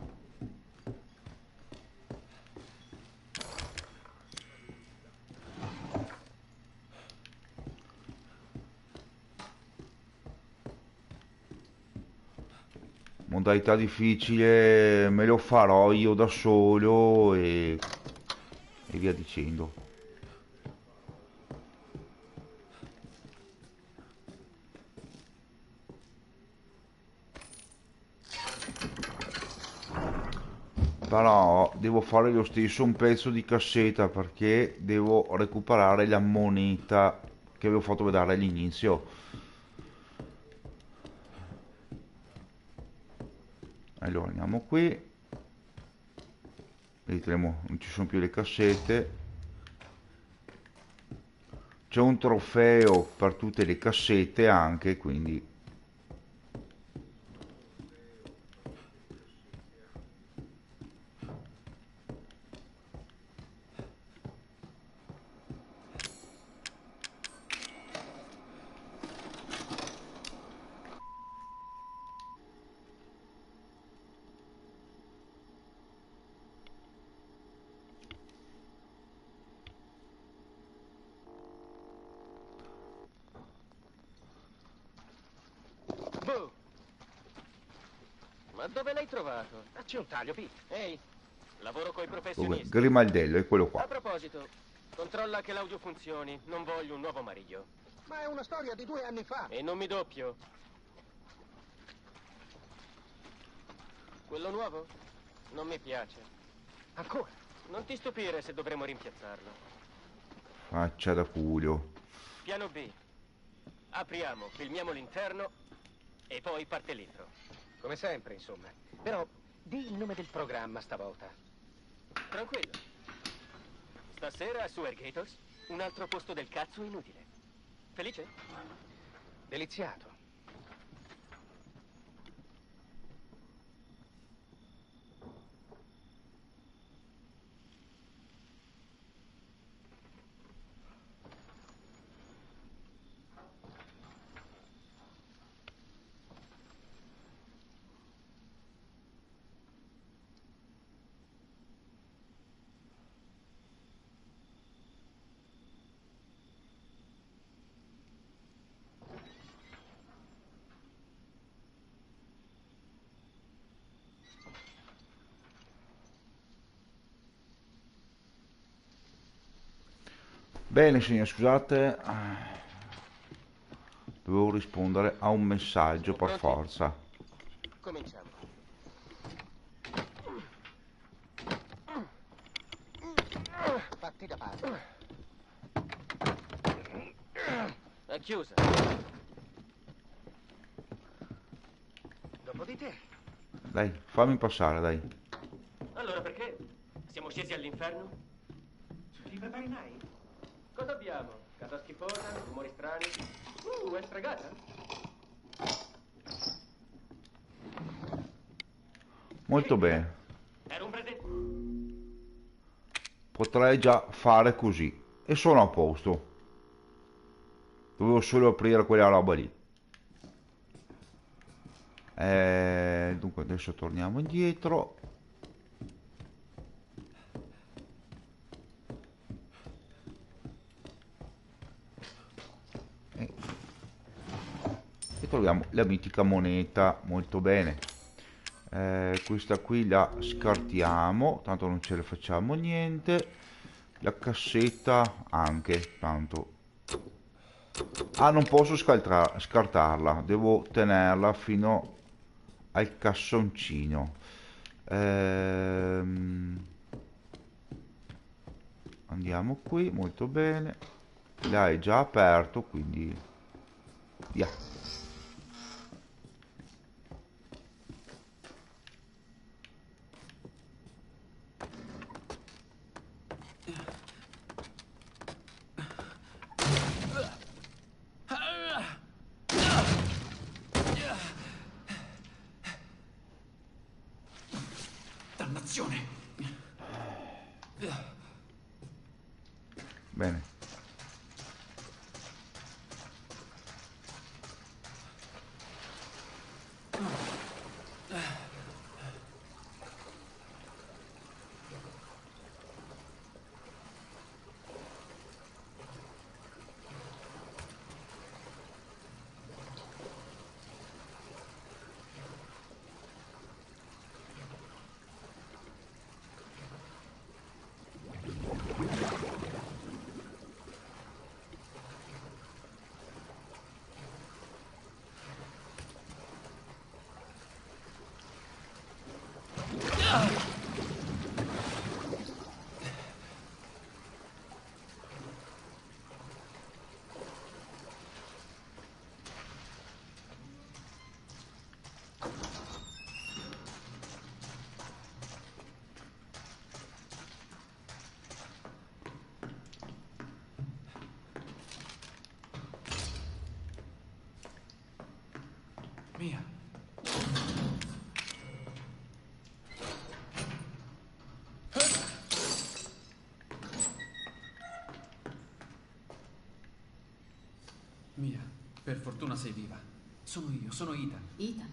Speaker 1: Modalità difficile me lo farò io da solo e via dicendo. Però devo fare lo stesso un pezzo di cassetta perché devo recuperare la moneta che avevo fatto vedere all'inizio. Allora andiamo qui, vedremo, non ci sono più le cassette, c'è un trofeo per tutte le cassette anche, quindi
Speaker 6: Ma dove l'hai trovato? Facci un taglio, Pete. Ehi,
Speaker 5: Lavoro coi
Speaker 1: Dov'è?
Speaker 5: professionisti.
Speaker 1: Grimaldello, è quello
Speaker 5: A
Speaker 1: qua.
Speaker 5: proposito, controlla che l'audio funzioni. Non voglio un nuovo mariglio.
Speaker 6: Ma è una storia di 2 anni fa.
Speaker 5: E non mi doppio. Quello nuovo? Non mi piace.
Speaker 6: Ancora?
Speaker 5: Non ti stupire se dovremo rimpiazzarlo.
Speaker 1: Faccia da culo.
Speaker 5: Piano B. Apriamo, filmiamo l'interno e poi parte l'intro.
Speaker 6: Come sempre, insomma. Però, di il nome del programma stavolta.
Speaker 5: Tranquillo. Stasera su Airgators, un altro posto del cazzo inutile. Felice?
Speaker 6: Deliziato.
Speaker 1: Bene signori, scusate, dovevo rispondere a un messaggio per forza.
Speaker 5: Cominciamo.
Speaker 6: Fatti da parte.
Speaker 5: È chiusa.
Speaker 6: Dopo di te.
Speaker 1: Dai, fammi passare, dai.
Speaker 5: Allora perché? Siamo scesi all'inferno?
Speaker 6: Viva marinai.
Speaker 5: Cosa abbiamo? Casa schifosa, rumori strani. È stregata?
Speaker 1: Molto bene.
Speaker 5: Era un presente.
Speaker 1: Potrei già fare così. E sono a posto. Dovevo solo aprire quella roba lì. Dunque adesso torniamo indietro. E troviamo la mitica moneta. Molto bene. Questa qui la scartiamo, tanto non ce ne facciamo niente. La cassetta anche, tanto. Ah, non posso scartarla, devo tenerla fino al cassoncino. Andiamo qui, molto bene. L'hai già aperto, quindi via.
Speaker 4: Dannazione!
Speaker 1: Bene.
Speaker 4: Mia. Mia, per fortuna sei viva. Sono io, sono Ethan.
Speaker 3: Ethan?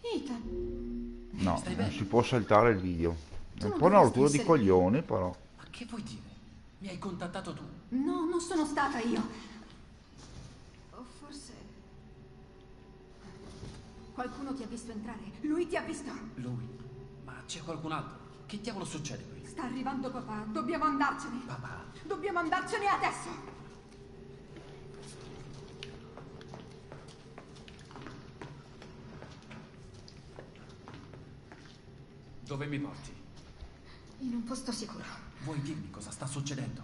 Speaker 3: Ethan?
Speaker 1: No,
Speaker 4: Stai
Speaker 1: non
Speaker 4: bene?
Speaker 1: si può saltare il video. È un
Speaker 3: non
Speaker 1: po' una
Speaker 3: dovresti
Speaker 1: rottura di
Speaker 3: essere
Speaker 1: coglioni, però.
Speaker 4: Ma che vuoi dire? Mi hai contattato tu.
Speaker 3: No, non sono stata io. O forse... Qualcuno ti ha visto entrare. Lui ti ha visto.
Speaker 4: Lui. Ma c'è qualcun altro? che diavolo succede qui?
Speaker 3: Sta arrivando papà, dobbiamo andarcene.
Speaker 4: Papà?
Speaker 3: Dobbiamo andarcene adesso.
Speaker 4: Dove mi porti?
Speaker 3: In un posto sicuro.
Speaker 4: Vuoi dirmi cosa sta succedendo?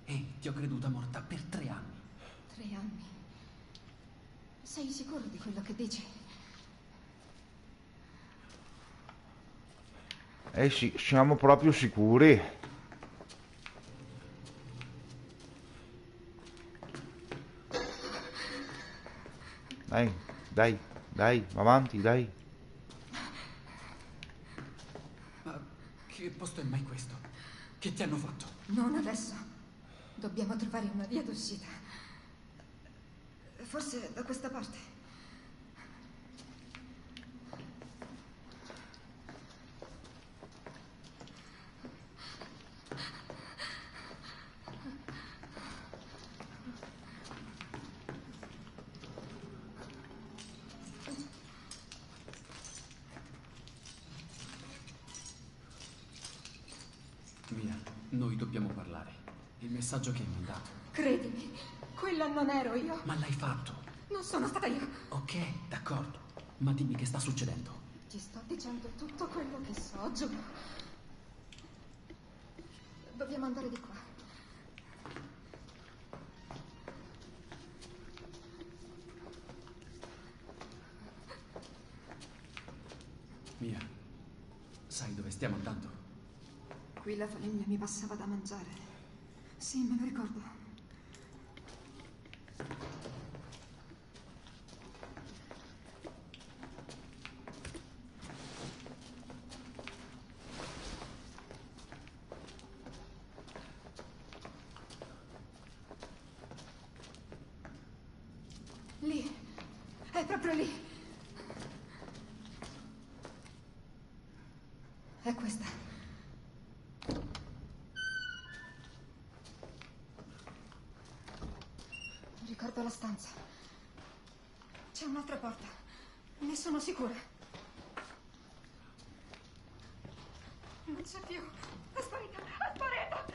Speaker 4: Ehi, ti ho creduta morta per 3 anni.
Speaker 3: 3 anni. Sei sicuro di quello che dici?
Speaker 1: Sì, siamo proprio sicuri. Dai, va avanti, dai.
Speaker 4: Ma che posto è mai questo? Che ti hanno fatto?
Speaker 3: Non adesso. Dobbiamo trovare una via d'uscita. Forse da questa parte.
Speaker 4: Mia, noi dobbiamo parlare. Il messaggio che hai mandato.
Speaker 3: Credimi, quella non ero io.
Speaker 4: Ma l'hai fatto.
Speaker 3: Non sono stata io.
Speaker 4: Ok, d'accordo. Ma dimmi che sta succedendo.
Speaker 3: Ti sto dicendo tutto quello che so, giuro. Dobbiamo andare di qua.
Speaker 4: Mia, sai dove stiamo andando?
Speaker 3: Qui la famiglia mi passava da mangiare. Sì, me lo ricordo. Lì, è proprio lì. È questa. Ricordo la stanza. C'è un'altra porta. Ne sono sicura. Non c'è più. È sparita. È sparita.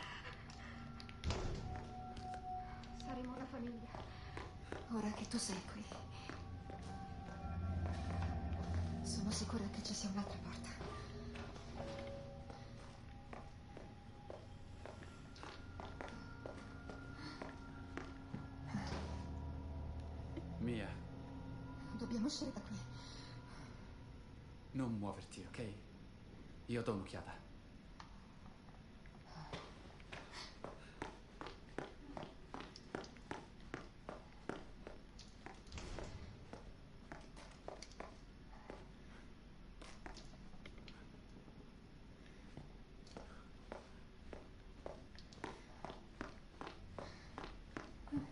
Speaker 3: Saremo una famiglia. Ora che tu sei qui. Sono sicura che ci sia un'altra porta.
Speaker 4: Mia,
Speaker 3: Dobbiamo uscire da qui.
Speaker 4: non muoverti, ok? Io do un'occhiata.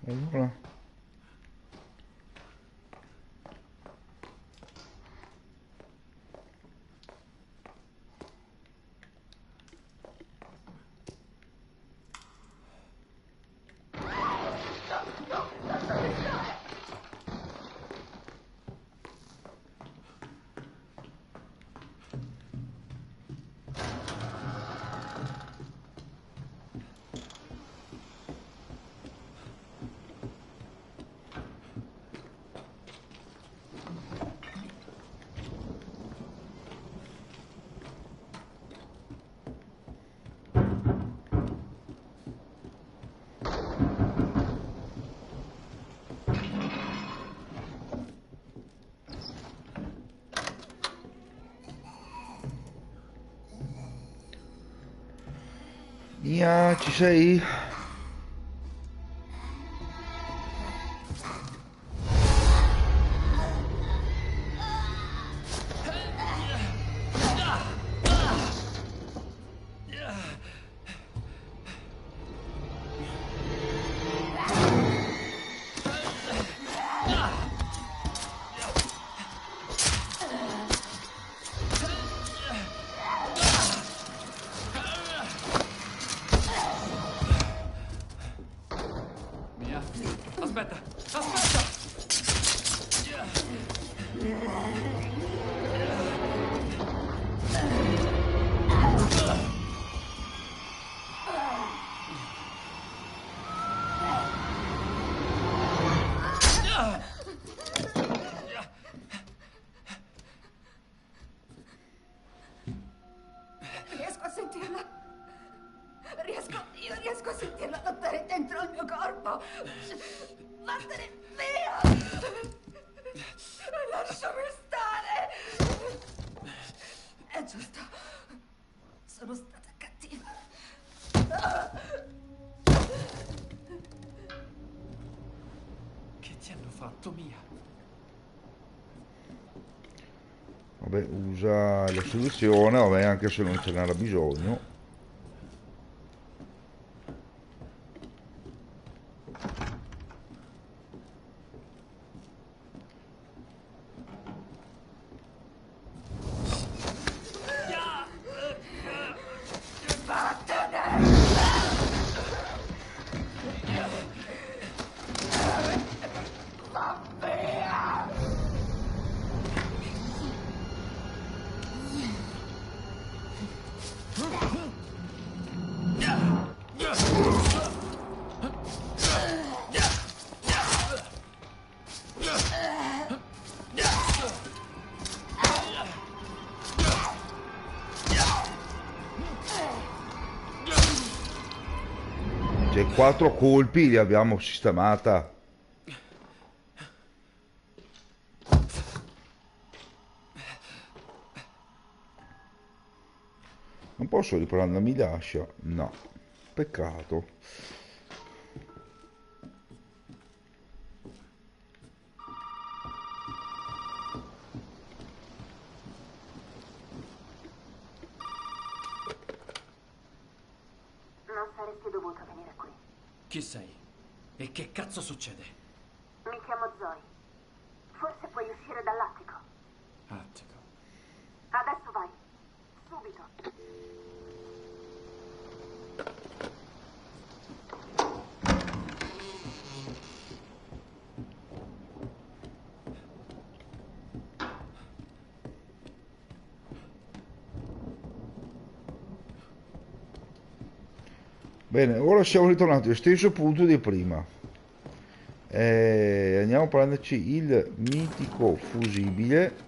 Speaker 1: Allora. Mia, ci sei?
Speaker 3: riesco a sentirla lottare dentro il mio corpo. Vattene via! Lasciami stare! È giusto. Sono stata cattiva.
Speaker 4: Che ti hanno fatto, Mia?
Speaker 1: Vabbè, usa la soluzione, vabbè, anche se non ce n'era bisogno. Cioè, 4 colpi li abbiamo sistemata. Non posso riprendermi l'ascia? No. Peccato.
Speaker 7: Non saresti dovuto venire qui.
Speaker 4: Chi sei? E che cazzo succede?
Speaker 7: Mi chiamo Zoe. Forse puoi uscire dall'attico.
Speaker 4: Attico.
Speaker 7: Adesso vai. Subito.
Speaker 1: Bene, ora siamo ritornati allo stesso punto di prima. Andiamo a prenderci il mitico fusibile.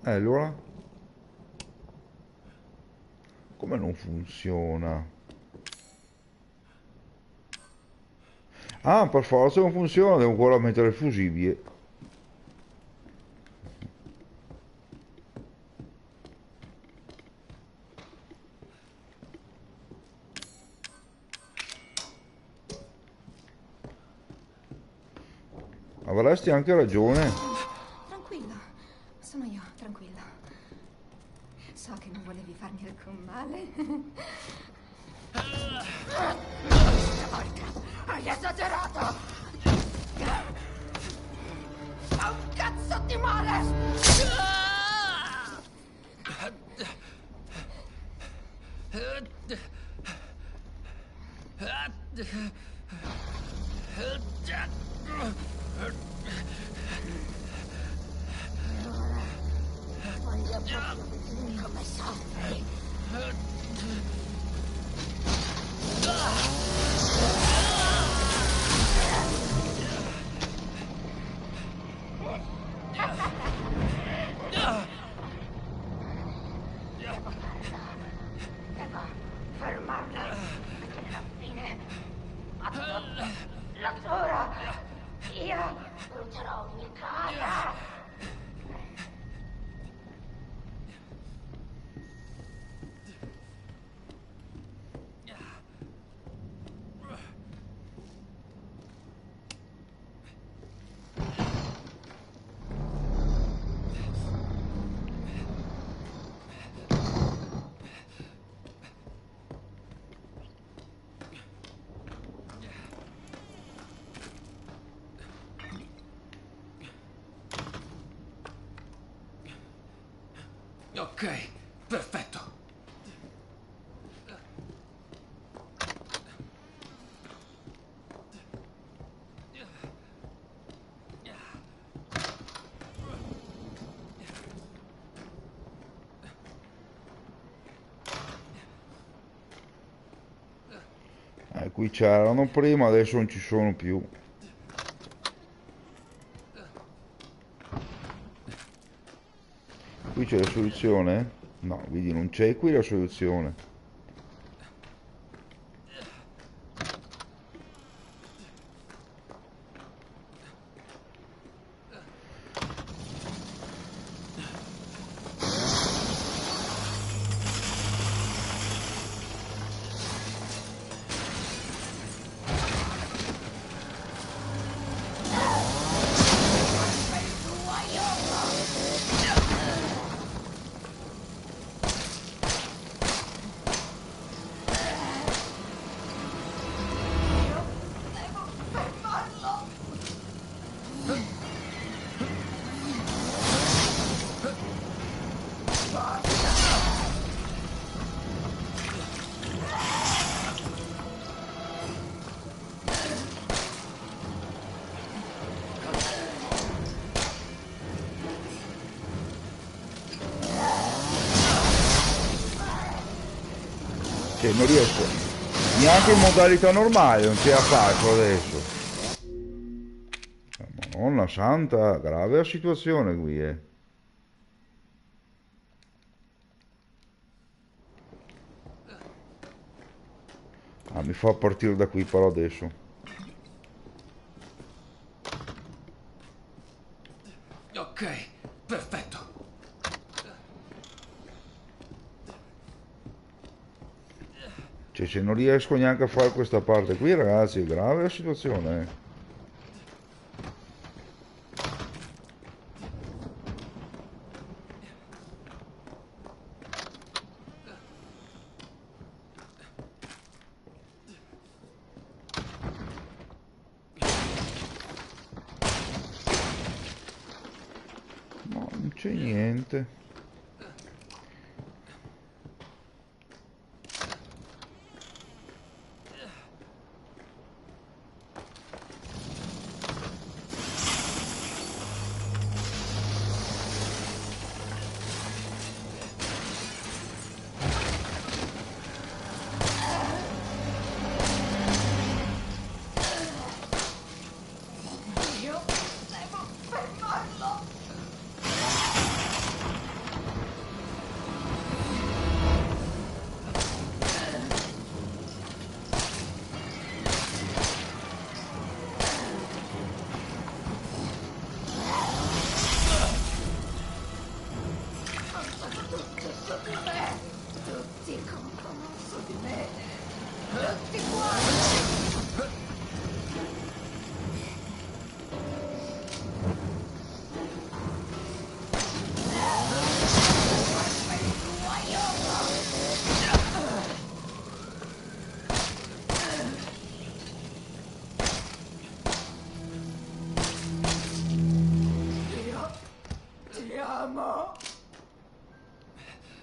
Speaker 1: Allora, come non funziona? Ah, per forza non funziona, devo ancora mettere il fusibile. Avresti anche ragione.
Speaker 3: Tranquilla, sono io, tranquilla. So che non volevi farmi alcun male. Stavolta hai esagerato! Fa un cazzo di male!
Speaker 8: Voglio proprio vedere come soffri. Devo fermarla. Alla fine. La Zora. Io brucerò ogni casa.
Speaker 4: Ok, perfetto.
Speaker 1: Qui c'erano prima, adesso non ci sono più. Qui c'è la soluzione? No, vedi, non c'è qui la soluzione. Cioè, non riesco neanche in modalità normale, non ce la faccio adesso. Madonna santa, grave la situazione qui, Ah, mi fa partire da qui però adesso.
Speaker 4: Ok, perfetto.
Speaker 1: Cioè, se non riesco neanche a fare questa parte qui, ragazzi, è grave la situazione, No, non c'è niente.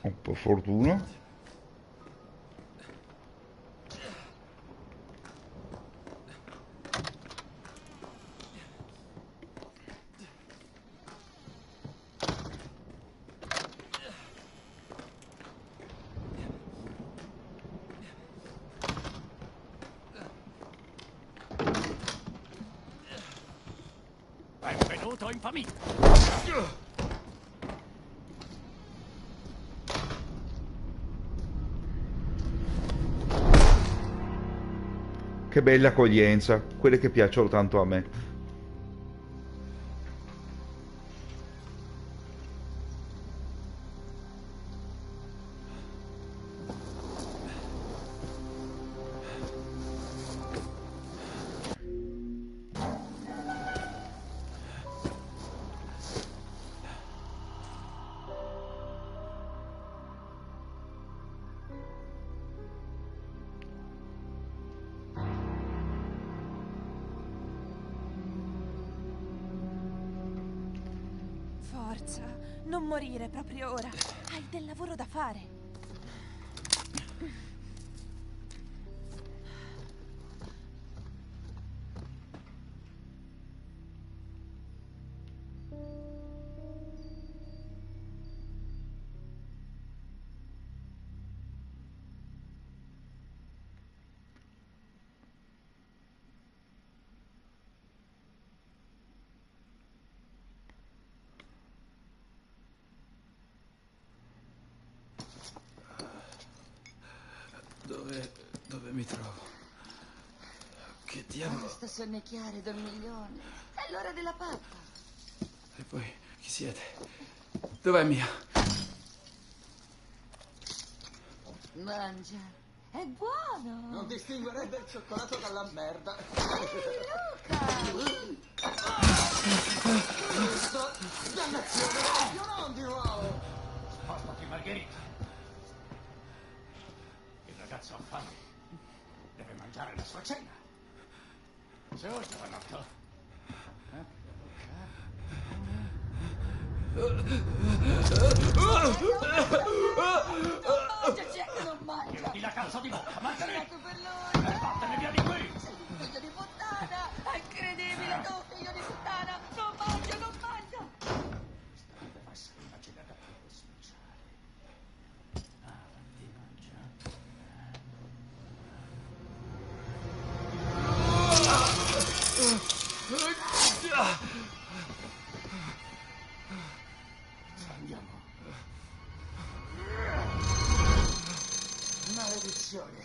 Speaker 1: Un po' fortuna.
Speaker 9: Benvenuto in famiglia.
Speaker 1: Che bella accoglienza, quelle che piacciono tanto a me.
Speaker 11: Forza, non morire proprio ora. Hai del lavoro da fare.
Speaker 4: Dove mi trovo? Che diavolo?
Speaker 8: Sto sonnecchiare, dormiglione. È l'ora della pappa.
Speaker 4: E poi, chi siete? Dov'è Mia?
Speaker 8: Mangia. È buono.
Speaker 6: Non distinguerebbe il cioccolato dalla merda.
Speaker 8: Luca!
Speaker 6: Dannazione, io non di nuovo.
Speaker 5: Spostati, Margherita. Il ragazzo ha fame. Deve mangiare la sua cena. Su, giovanotto.
Speaker 8: Non mangia!
Speaker 5: Chiudi la cazzo di bocca, Margherita!
Speaker 8: Mangiato per lui!
Speaker 5: Vattene via di qui!
Speaker 8: Sei figlio di puttana! È incredibile, tu figlio di puttana! Non mangia, non mangia!
Speaker 5: Deve essere una generazione speciale. Avanti, mangia.
Speaker 6: Andiamo. Maledizione.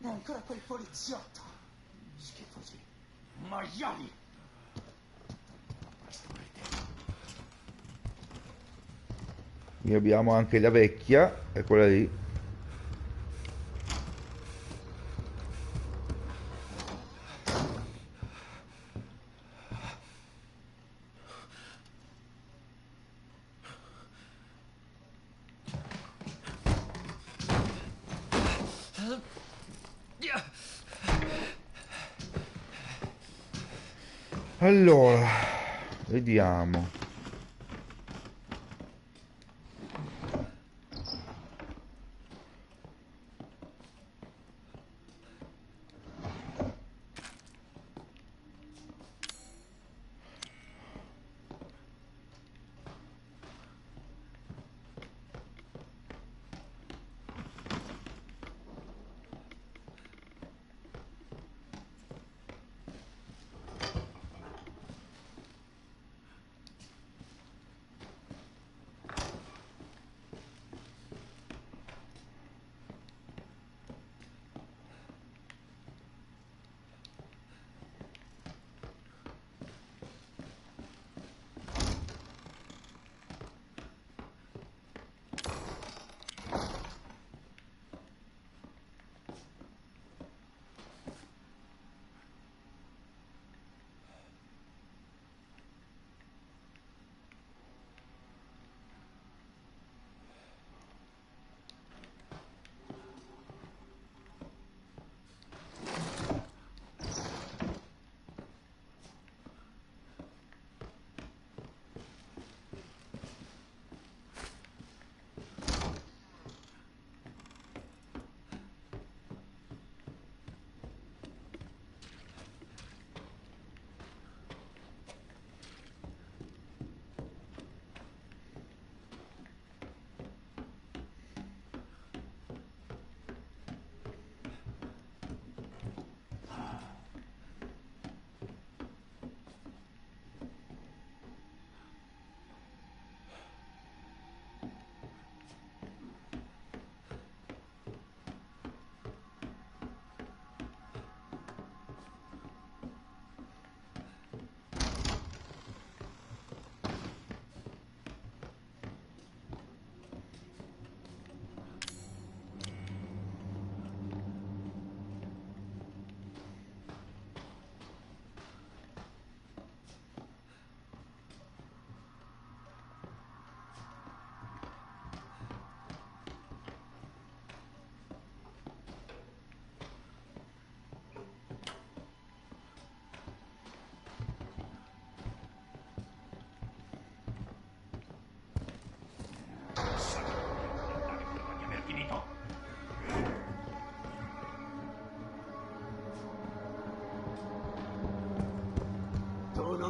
Speaker 6: È ancora quel poliziotto.
Speaker 5: Schifosi. Maiali!
Speaker 1: Qui abbiamo anche la vecchia, è quella lì. Allora, vediamo.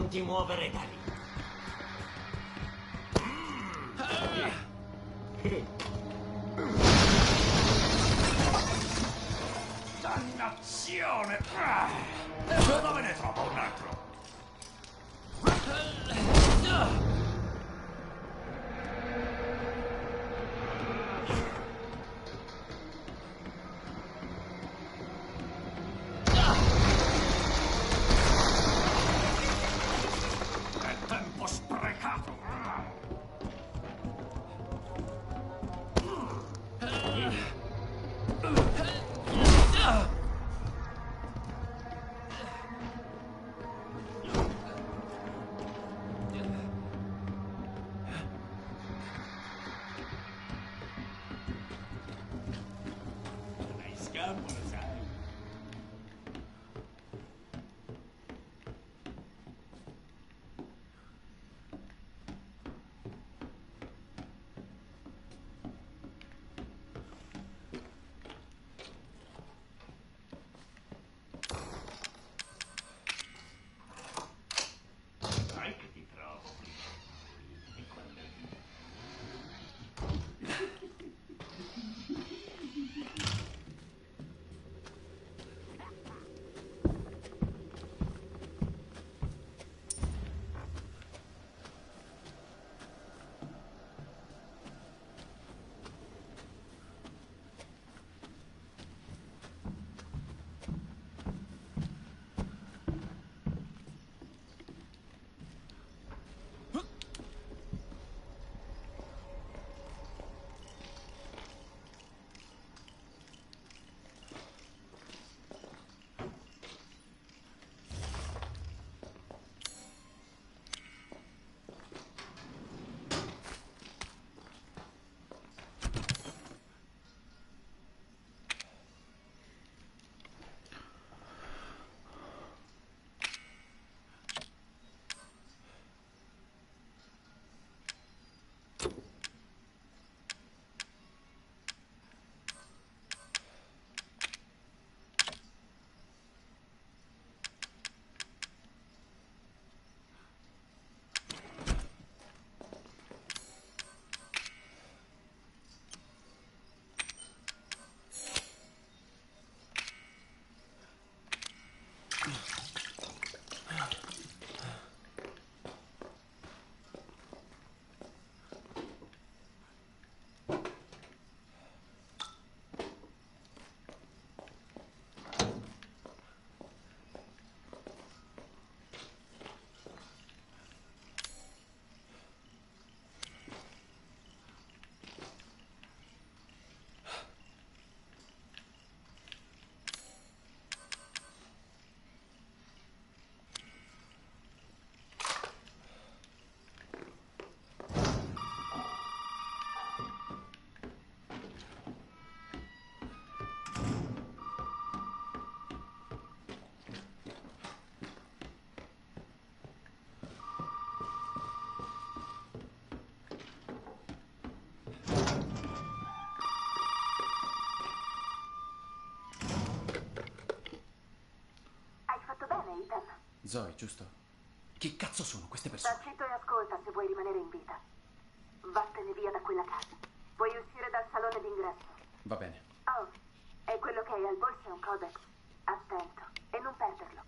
Speaker 5: Non ti muovere da lì.
Speaker 12: Dannazione! Dove ne trovo un altro? È tempo sprecato! Hai scampo, lo sai. Sai che ti trovo prima di quando
Speaker 7: Hai fatto bene, Ethan.
Speaker 4: Zoe, giusto? Chi cazzo sono queste persone?
Speaker 7: Sta zitto e ascolta se vuoi rimanere in vita. Vattene via da quella casa. Puoi uscire dal salone d'ingresso.
Speaker 4: Va bene.
Speaker 7: Oh, e quello che hai al polso è un codex. Attento e non perderlo.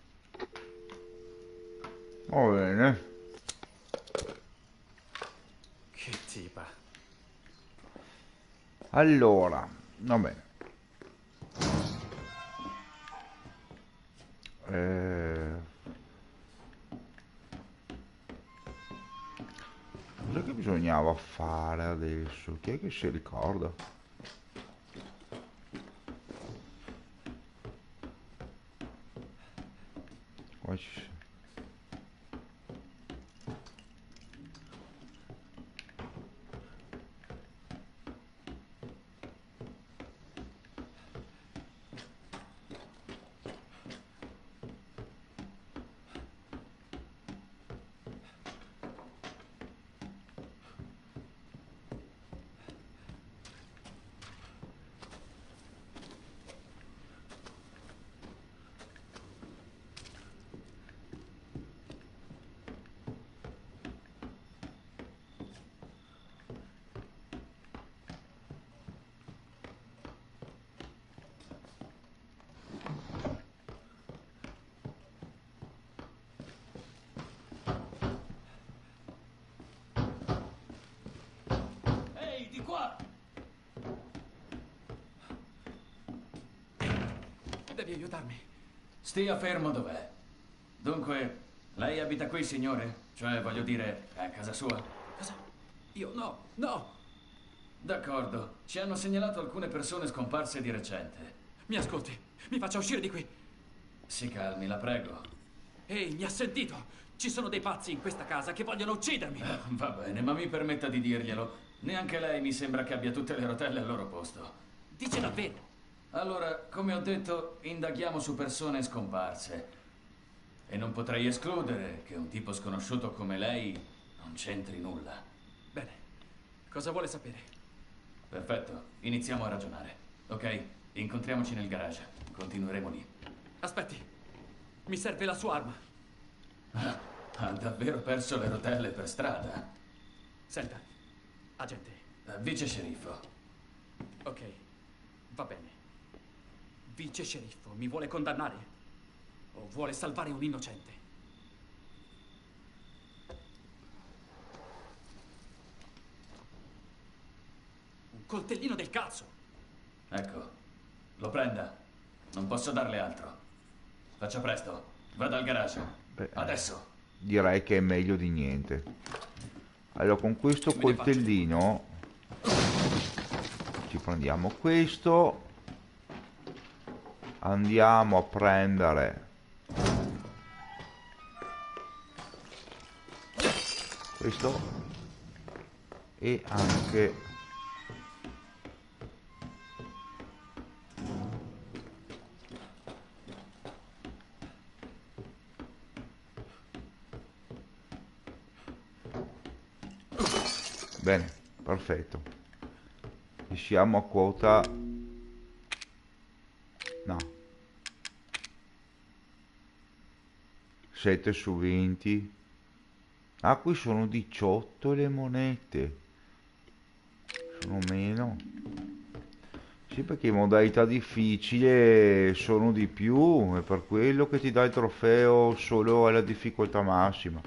Speaker 1: Va bene.
Speaker 4: Che tipa.
Speaker 1: Allora, va bene. Cosa che bisognava fare adesso? Chi è che si ricorda? Qua ci...
Speaker 4: aiutarmi?
Speaker 13: Stia fermo dov'è. Dunque, lei abita qui, signore? Cioè, voglio dire, è a casa sua?
Speaker 4: Cosa? Io no, no!
Speaker 13: D'accordo. Ci hanno segnalato alcune persone scomparse di recente.
Speaker 4: Mi ascolti, mi faccia uscire di qui.
Speaker 13: Si calmi, la prego.
Speaker 4: Ehi, mi ha sentito? Ci sono dei pazzi in questa casa che vogliono uccidermi.
Speaker 13: Va bene, ma mi permetta di dirglielo. Neanche lei mi sembra che abbia tutte le rotelle al loro posto.
Speaker 4: Dice davvero?
Speaker 13: Allora, come ho detto, indaghiamo su persone scomparse. E non potrei escludere che un tipo sconosciuto come lei non c'entri nulla.
Speaker 4: Bene, cosa vuole sapere?
Speaker 13: Perfetto, iniziamo a ragionare. Ok? Incontriamoci nel garage. Continueremo lì.
Speaker 4: Aspetti, mi serve la sua arma.
Speaker 13: Ha davvero perso le rotelle per strada?
Speaker 4: Senta, agente.
Speaker 13: Vice sceriffo.
Speaker 4: Ok, va bene. Vice sceriffo, mi vuole condannare? O vuole salvare un innocente? Un coltellino del cazzo!
Speaker 13: Ecco, lo prenda. Non posso darle altro. Faccia presto. Vada al garage.
Speaker 1: Beh,
Speaker 13: adesso.
Speaker 1: Direi che è meglio di niente. Allora, con questo coltellino ci prendiamo questo. Andiamo a prendere questo e anche bene, perfetto. E siamo a quota no 7 su 20. Ah, qui sono 18 le monete. Sono meno. Sì, perché in modalità difficile sono di più. È per quello che ti dà il trofeo solo alla difficoltà massima.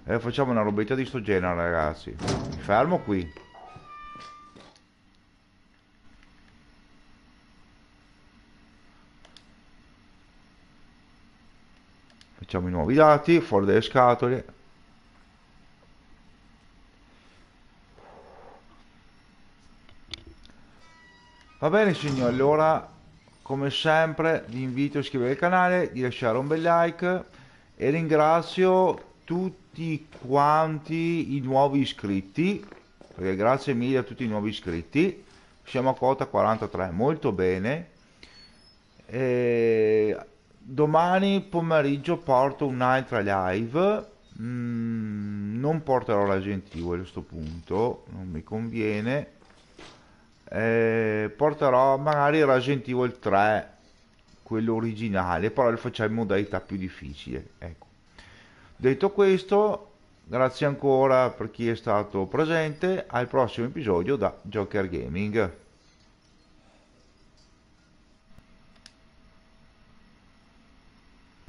Speaker 1: Facciamo una robetta di sto genere, ragazzi. Mi fermo qui. Facciamo i nuovi dati fuori dalle scatole. Va bene signori, allora come sempre vi invito a iscrivervi al canale, di lasciare un bel like e ringrazio tutti quanti i nuovi iscritti, perché grazie mille a tutti i nuovi iscritti. Siamo a quota 43, molto bene. Domani pomeriggio porto un'altra live. Non porterò la Gentilwell a questo punto, non mi conviene. Porterò magari Resident Evil 3, quello originale, però lo facciamo in modalità più difficile. Ecco. Detto questo, grazie ancora per chi è stato presente. Al prossimo episodio da Joker Gaming.